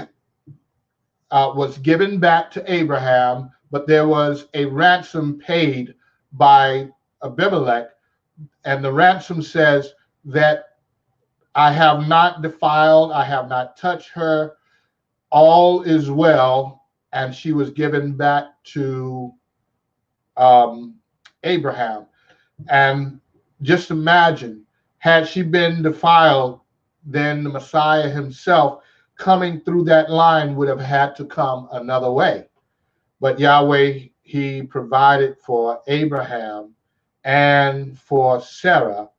was given back to Abraham, but there was a ransom paid by Abimelech, and the ransom says that I have not defiled, I have not touched her, all is well, and she was given back to Abraham. And just imagine, had she been defiled, then the Messiah himself coming through that line would have had to come another way. But Yahweh, he provided for Abraham and for Sarah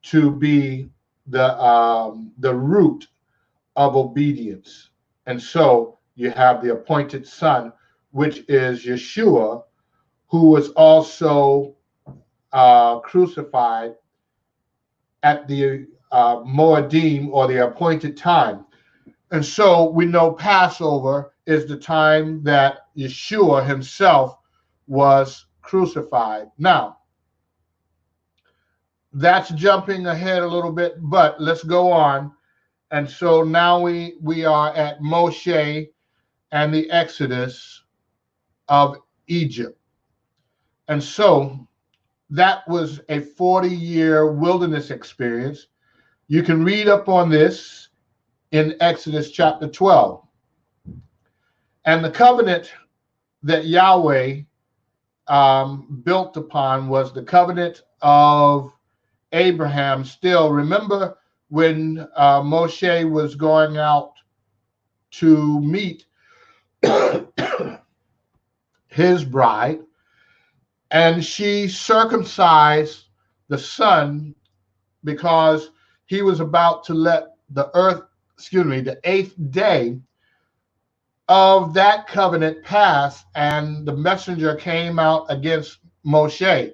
to be the root of obedience. And so you have the appointed son, which is Yeshua, who was also crucified at the Moedim, or the appointed time. And so we know Passover is the time that Yeshua himself was crucified. Now, that's jumping ahead a little bit, but let's go on. And so now we are at Moshe and the Exodus of Egypt. And so that was a 40-year wilderness experience. You can read up on this in Exodus chapter 12. And the covenant that Yahweh built upon was the covenant of Abraham. Still, remember when Moshe was going out to meet his bride, and she circumcised the son because he was about to let the eighth day of that covenant pass, and the messenger came out against Moshe.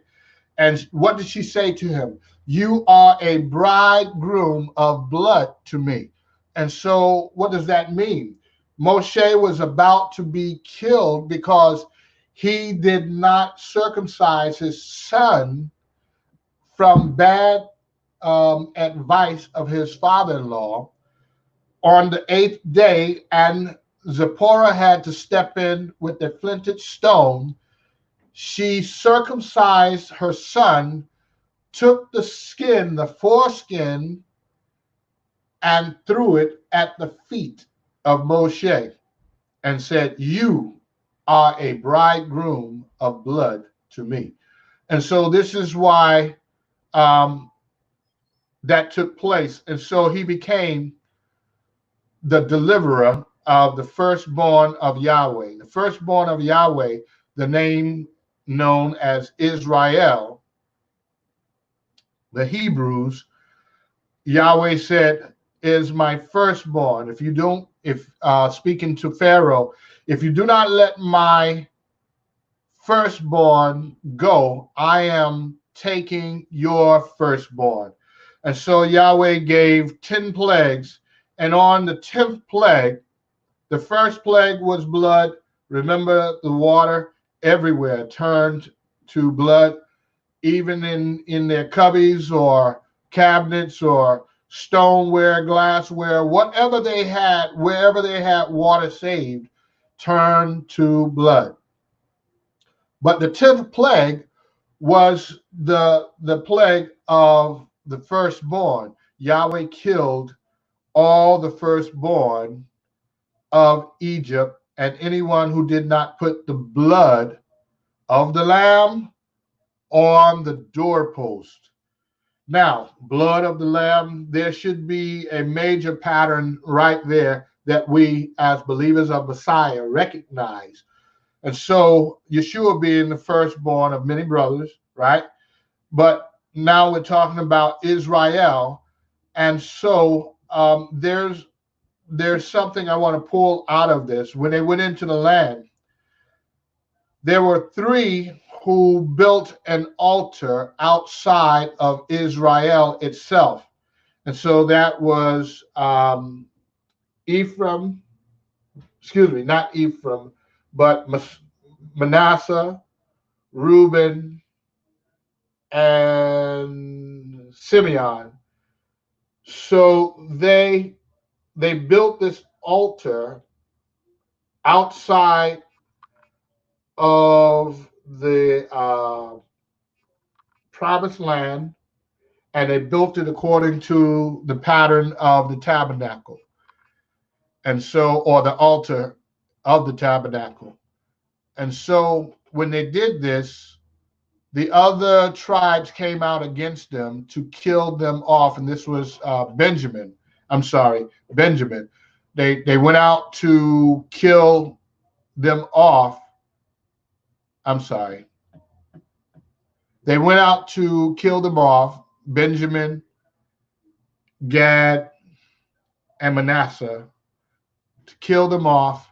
And what did she say to him? You are a bridegroom of blood to me. And so what does that mean? Moshe was about to be killed because he did not circumcise his son from bad advice of his father-in-law on the eighth day. And Zipporah had to step in with the flinted stone. She circumcised her son, took the skin, the foreskin, and threw it at the feet of Moshe. and said, "You are a bridegroom of blood to me." And so this is why that took place. And so he became the deliverer of the firstborn of Yahweh. The firstborn of Yahweh, the name known as Israel, the Hebrews, Yahweh said, is my firstborn. If you don't, if speaking to Pharaoh, if you do not let my firstborn go, I am taking your firstborn. And so Yahweh gave 10 plagues. And on the 10th plague, the first plague was blood. Remember, the water everywhere turned to blood, even in their cubbies or cabinets or stoneware, glassware, whatever they had, wherever they had water saved, turned to blood. But the 10th plague was the plague of the firstborn. Yahweh killed all the firstborn of Egypt, and anyone who did not put the blood of the lamb on the doorpost. Now, blood of the lamb, there should be a major pattern right there that we as believers of Messiah recognize. And so Yeshua being the firstborn of many brothers, right? But now we're talking about Israel. And so there's something I want to pull out of this. When they went into the land, there were 3 who built an altar outside of Israel itself. And so that was Ephraim, excuse me, not Ephraim, but Manasseh, Reuben, and Simeon. So they built this altar outside of the promised land, and they built it according to the pattern of the tabernacle, and so, or the altar of the tabernacle. And so when they did this, the other tribes came out against them to kill them off, and this was Benjamin. They went out to kill them off. They went out to kill them off, Benjamin, Gad, and Manasseh, to kill them off.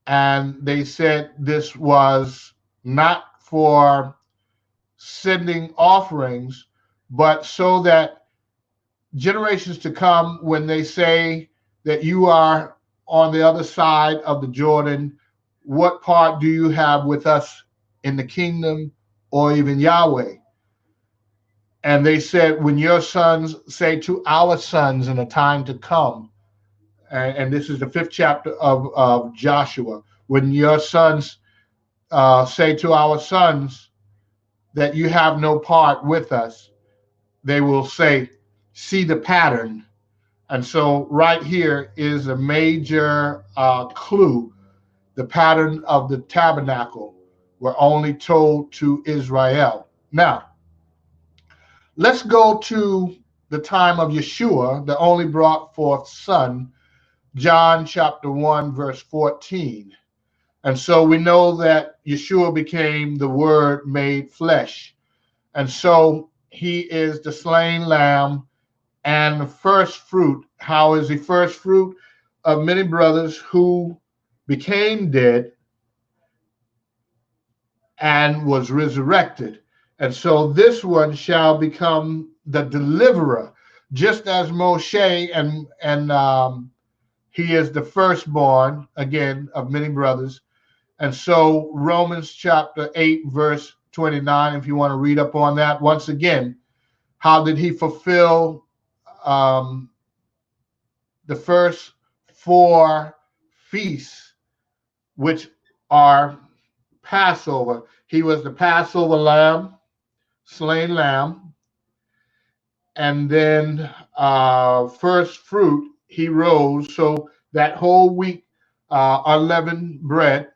And they said this was not for sending offerings, but so that generations to come, when they say that you are on the other side of the Jordan, what part do you have with us in the kingdom or even Yahweh? And they said, when your sons say to our sons in a time to come, and this is the 5th chapter of Joshua, when your sons say to our sons that you have no part with us, they will say, see the pattern. And so right here is a major clue. The pattern of the tabernacle were only told to Israel. Now, let's go to the time of Yeshua, the only brought forth son, John chapter 1, verse 14. And so we know that Yeshua became the Word made flesh. And so he is the slain lamb and the first fruit. How is he first fruit of many brothers who became dead and was resurrected? And so this one shall become the deliverer, just as Moshe, and he is the firstborn, again, of many brothers. And so Romans chapter 8, verse 29, if you want to read up on that, once again, how did he fulfill the first 4 feasts, which are Passover? He was the Passover lamb, slain lamb, and then first fruit, he rose. So that whole week unleavened bread.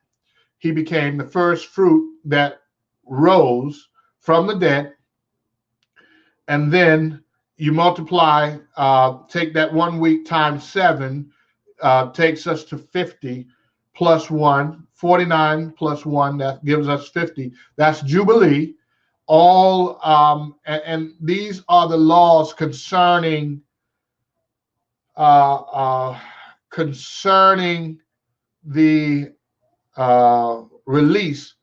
He became the first fruit that rose from the dead. And then you multiply, take that 1 week times 7, takes us to 50 plus 1, 49 plus 1, that gives us 50. That's Jubilee. All and these are the laws concerning concerning the release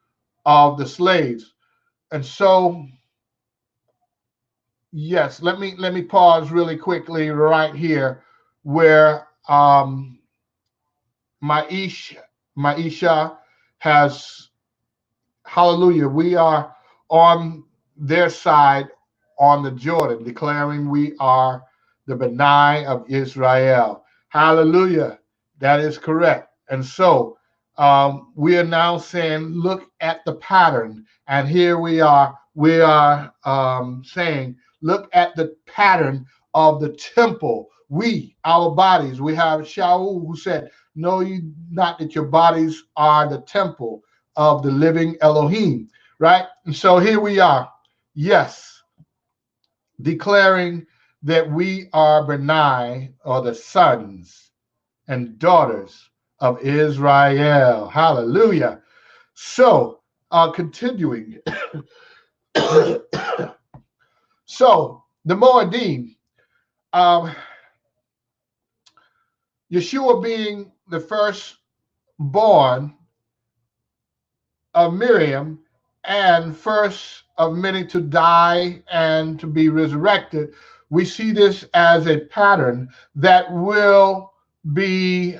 of the slaves. And so, yes, let me pause really quickly right here, where Maisha has, hallelujah, we are on their side on the Jordan, declaring we are the Benai of Israel. Hallelujah. That is correct. And so we are now saying, look at the pattern. And here we are saying, look at the pattern of the temple. Our bodies, we have Shaul who said, know you not that your bodies are the temple of the living Elohim, right? And so here we are, yes, declaring that we are Benai, or the sons and daughters of Israel. Hallelujah. So, continuing. So, the Moedim, Yeshua being the firstborn of Miriam and first of many to die and to be resurrected, we see this as a pattern that will be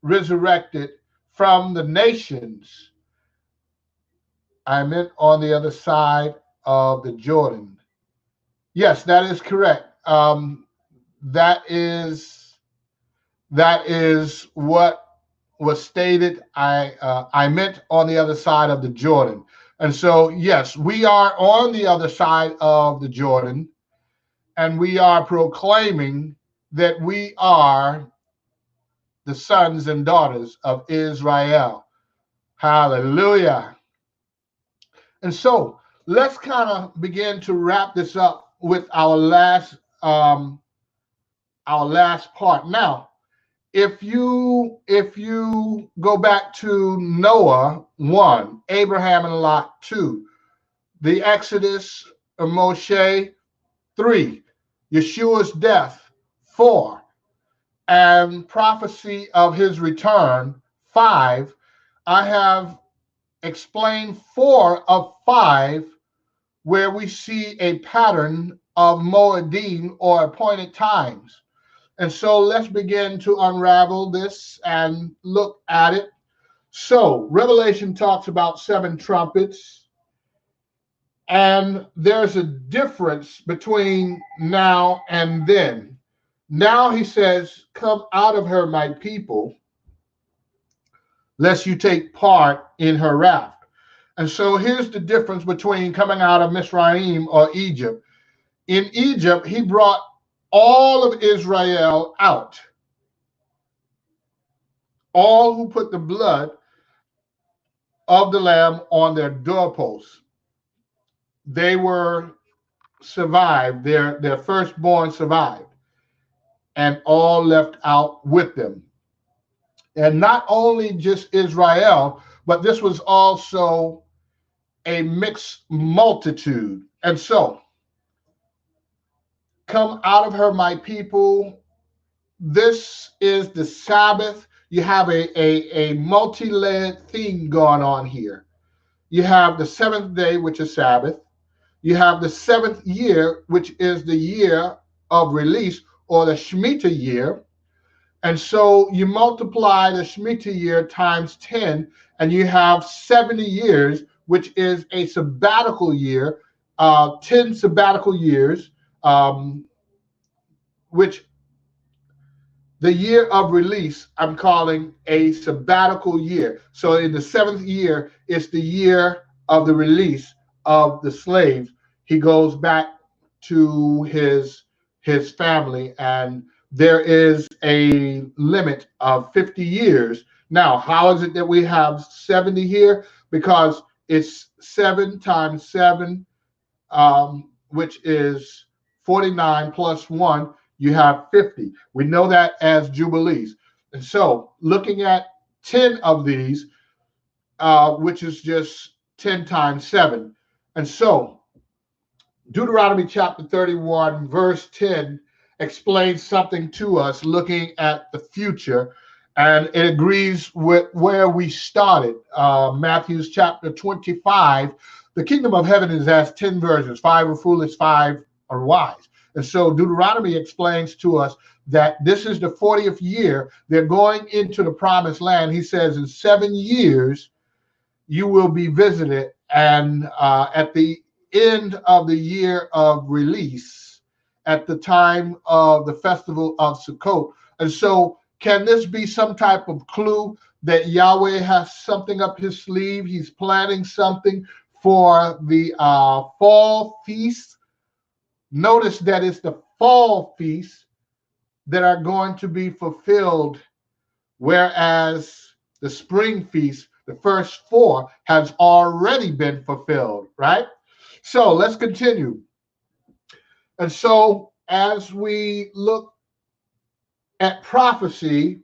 resurrected from the nations. I meant on the other side of the Jordan. Yes, that is correct. That is what was stated. I meant on the other side of the Jordan. And so, yes, we are on the other side of the Jordan, and we are proclaiming that we are the sons and daughters of Israel. Hallelujah. And so let's kind of begin to wrap this up with our last part. Now, if you go back to Noah 1, Abraham and Lot 2, the Exodus of Moshe 3, Yeshua's death 4, and prophecy of his return 5, I have explained 4 of 5 where we see a pattern of Moedim, or appointed times. And so let's begin to unravel this and look at it. So Revelation talks about 7 trumpets, and there's a difference between now and then. Now he says, come out of her, my people, lest you take part in her wrath. And so here's the difference between coming out of Mizraim, or Egypt. In Egypt, he brought all of Israel out. All who put the blood of the lamb on their doorposts. They were survived, their firstborn survived, and all left out with them. And not only just Israel, but this was also a mixed multitude. And so, come out of her, my people. This is the Sabbath. You have a multi-layered theme going on here. You have the 7th day, which is Sabbath. You have the 7th year, which is the year of release, or the Shemitah year. And so you multiply the Shemitah year times 10, and you have 70 years, which is a sabbatical year, 10 sabbatical years, which the year of release I'm calling a sabbatical year. So in the 7th year, it's the year of the release of the slaves. He goes back to his family and there is a limit of 50 years. Now, how is it that we have 70 here? Because it's 7 times 7, which is 49 plus 1, you have 50. We know that as Jubilees. And so looking at 10 of these, which is just 10 times 7. And so Deuteronomy chapter 31, verse 10 explains something to us looking at the future, and it agrees with where we started. Matthew's chapter 25, the kingdom of heaven is as 10 virgins, 5 are foolish, 5 are wise. And so Deuteronomy explains to us that this is the 40th year. They're going into the promised land. He says in 7 years, you will be visited, and at the end of the year of release, at the time of the festival of Sukkot. And so can this be some type of clue that Yahweh has something up his sleeve? He's planning something for the fall feast. Notice that it's the fall feast that are going to be fulfilled, whereas the spring feast, the first 4, has already been fulfilled, right? So let's continue. And so as we look at prophecy,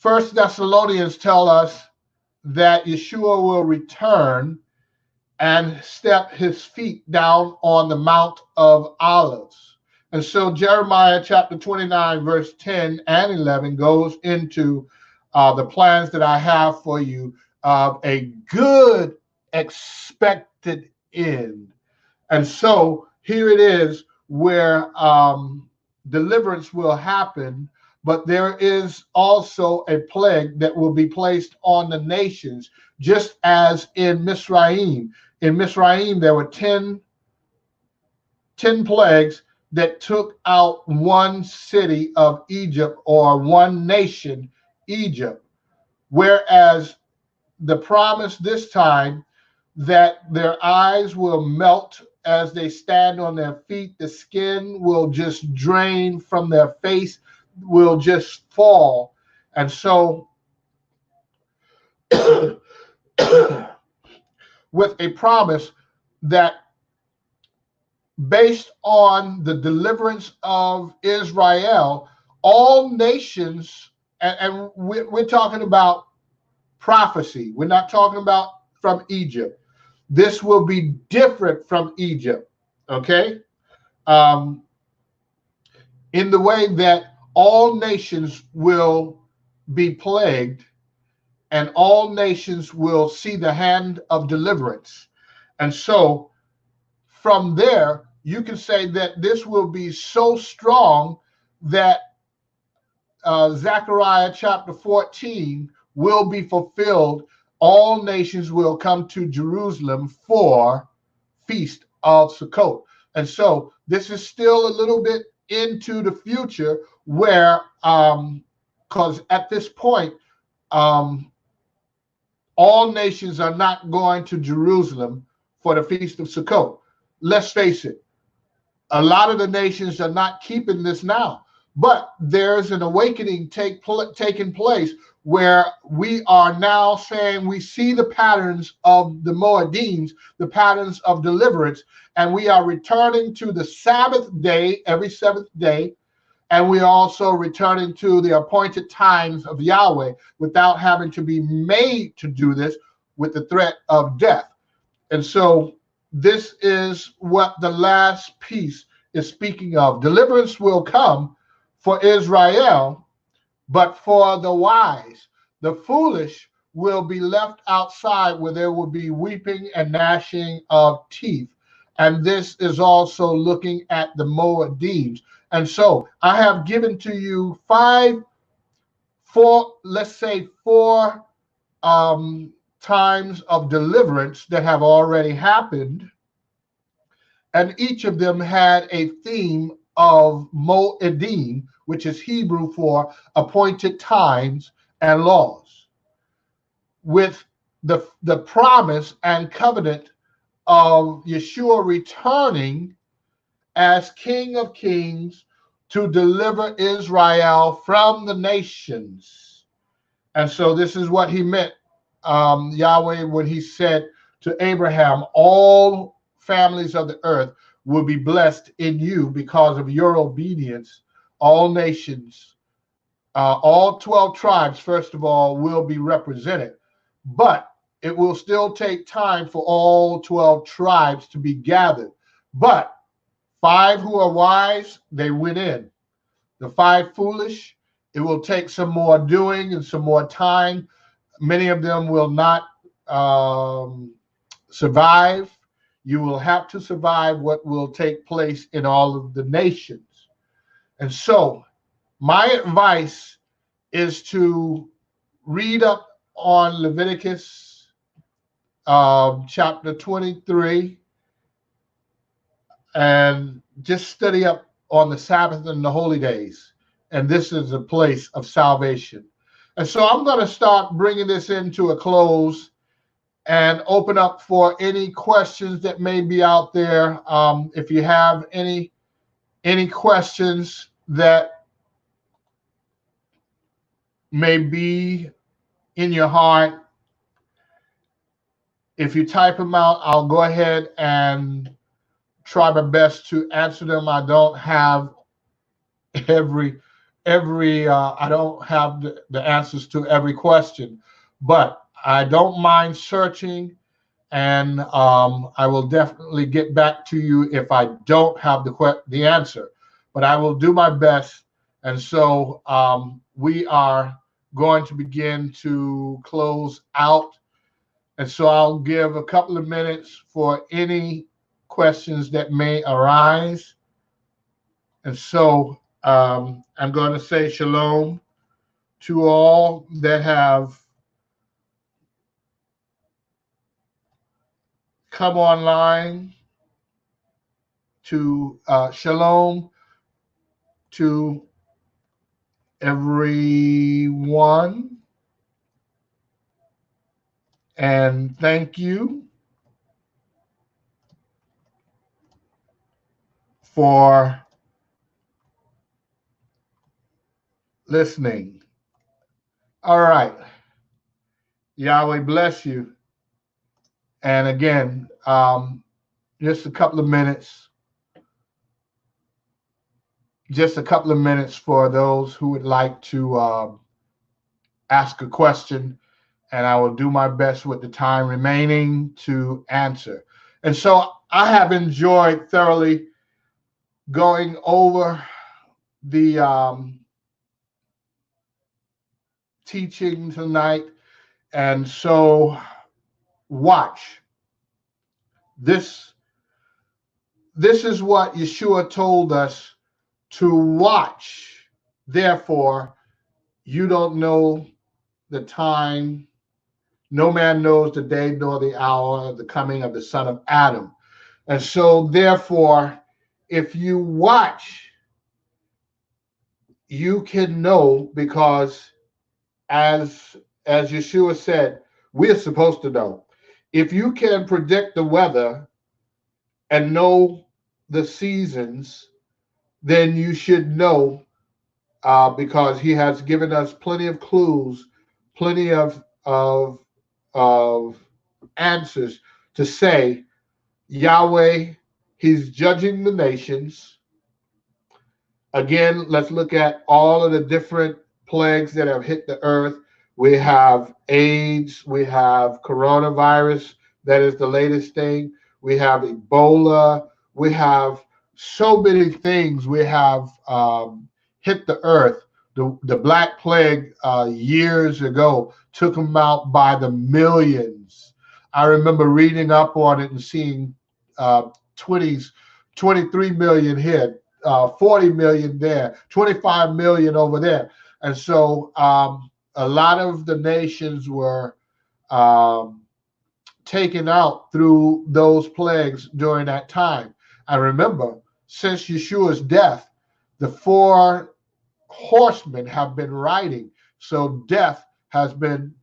1 Thessalonians tell us that Yeshua will return and step his feet down on the Mount of Olives. And so Jeremiah chapter 29, verse 10 and 11 goes into the plans that I have for you of a good expected end. And so here it is where deliverance will happen, but there is also a plague that will be placed on the nations, just as in Mizraim. In Mizraim, there were 10 plagues that took out one city of Egypt, or one nation, Egypt. Whereas the promise this time that their eyes will melt as they stand on their feet, the skin will just drain from their face, will just fall. And so with a promise that based on the deliverance of Israel, all nations, and we're talking about prophecy. We're not talking about from Egypt. This will be different from Egypt, okay? In the way that all nations will be plagued, and all nations will see the hand of deliverance. And so from there, you can say that this will be so strong that Zechariah chapter 14 will be fulfilled. All nations will come to Jerusalem for Feast of Sukkot. And so this is still a little bit into the future, where, because at this point, all nations are not going to Jerusalem for the Feast of Sukkot. Let's face it, a lot of the nations are not keeping this now, but there's an awakening taking place where we are now saying we see the patterns of the Moedims, the patterns of deliverance, and we are returning to the Sabbath day every 7th day, and we are also returning to the appointed times of Yahweh without having to be made to do this with the threat of death. And so this is what the last piece is speaking of. Deliverance will come for Israel, but for the wise. The foolish will be left outside, where there will be weeping and gnashing of teeth. And this is also looking at the Moedims. And so I have given to you four times of deliverance that have already happened. And each of them had a theme of Moedim, which is Hebrew for appointed times and laws, with the promise and covenant of Yeshua returning as King of Kings to deliver Israel from the nations. And so this is what he meant, Yahweh, when he said to Abraham, all families of the earth will be blessed in you because of your obedience. All nations, all 12 tribes, first of all, will be represented. But it will still take time for all 12 tribes to be gathered. But 5 who are wise, they went in. The 5 foolish, it will take some more doing and some more time. Many of them will not survive. You will have to survive what will take place in all of the nations. And so my advice is to read up on Leviticus chapter 23 and just study up on the Sabbath and the holy days. And this is a place of salvation. And so I'm going to start bringing this into a close and open up for any questions that may be out there. If you have any questions that may be in your heart, if you type them out, I'll go ahead and try my best to answer them. I don't have I don't have the answers to every question, but I don't mind searching, and I will definitely get back to you if I don't have the answer, but I will do my best. And so we are going to begin to close out. And so I'll give a couple of minutes for any questions that may arise. And so I'm going to say shalom to all that have come online, to shalom to everyone. And thank you for listening. All right. Yahweh bless you. And again, just a couple of minutes. Just a couple of minutes for those who would like to ask a question, and I will do my best with the time remaining to answer. And so I have enjoyed thoroughly going over the teaching tonight. And so watch. This is what Yeshua told us to watch. Therefore, you don't know the time. No man knows the day nor the hour of the coming of the Son of Adam. And so, therefore, if you watch, you can know, because as Yeshua said, we're supposed to know. If you can predict the weather and know the seasons, then you should know, because he has given us plenty of clues, plenty of answers to say, Yahweh, he's judging the nations. Again, let's look at all of the different plagues that have hit the earth. We have AIDS, we have coronavirus, that is the latest thing. We have Ebola, we have so many things. We have hit the earth. The Black Plague years ago took them out by the millions. I remember reading up on it and seeing 23 million hit, 40 million there, 25 million over there. And so a lot of the nations were taken out through those plagues during that time. I remember, since Yeshua's death, the 4 horsemen have been riding. So death has been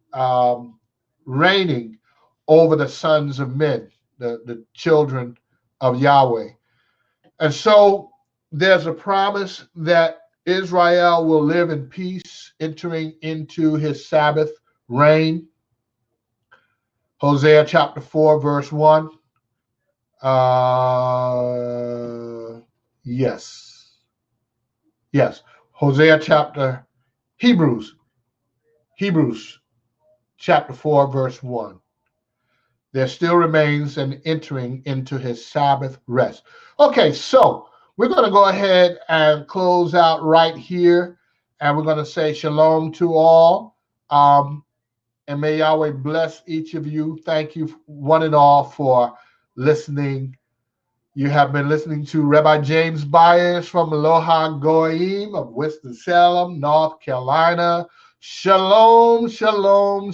reigning over the sons of men, the children of Yahweh. And so there's a promise that Israel will live in peace, entering into his Sabbath reign. Hosea chapter 4, verse 1. Yes. Hebrews chapter 4, verse 1. There still remains an entering into his Sabbath rest. Okay, so we're going to go ahead and close out right here. And we're going to say shalom to all. And may Yahweh bless each of you. Thank you, one and all, for listening. You have been listening to Rabbi James Byers from Melo HaGoyim of Winston-Salem, North Carolina. Shalom, shalom, shalom.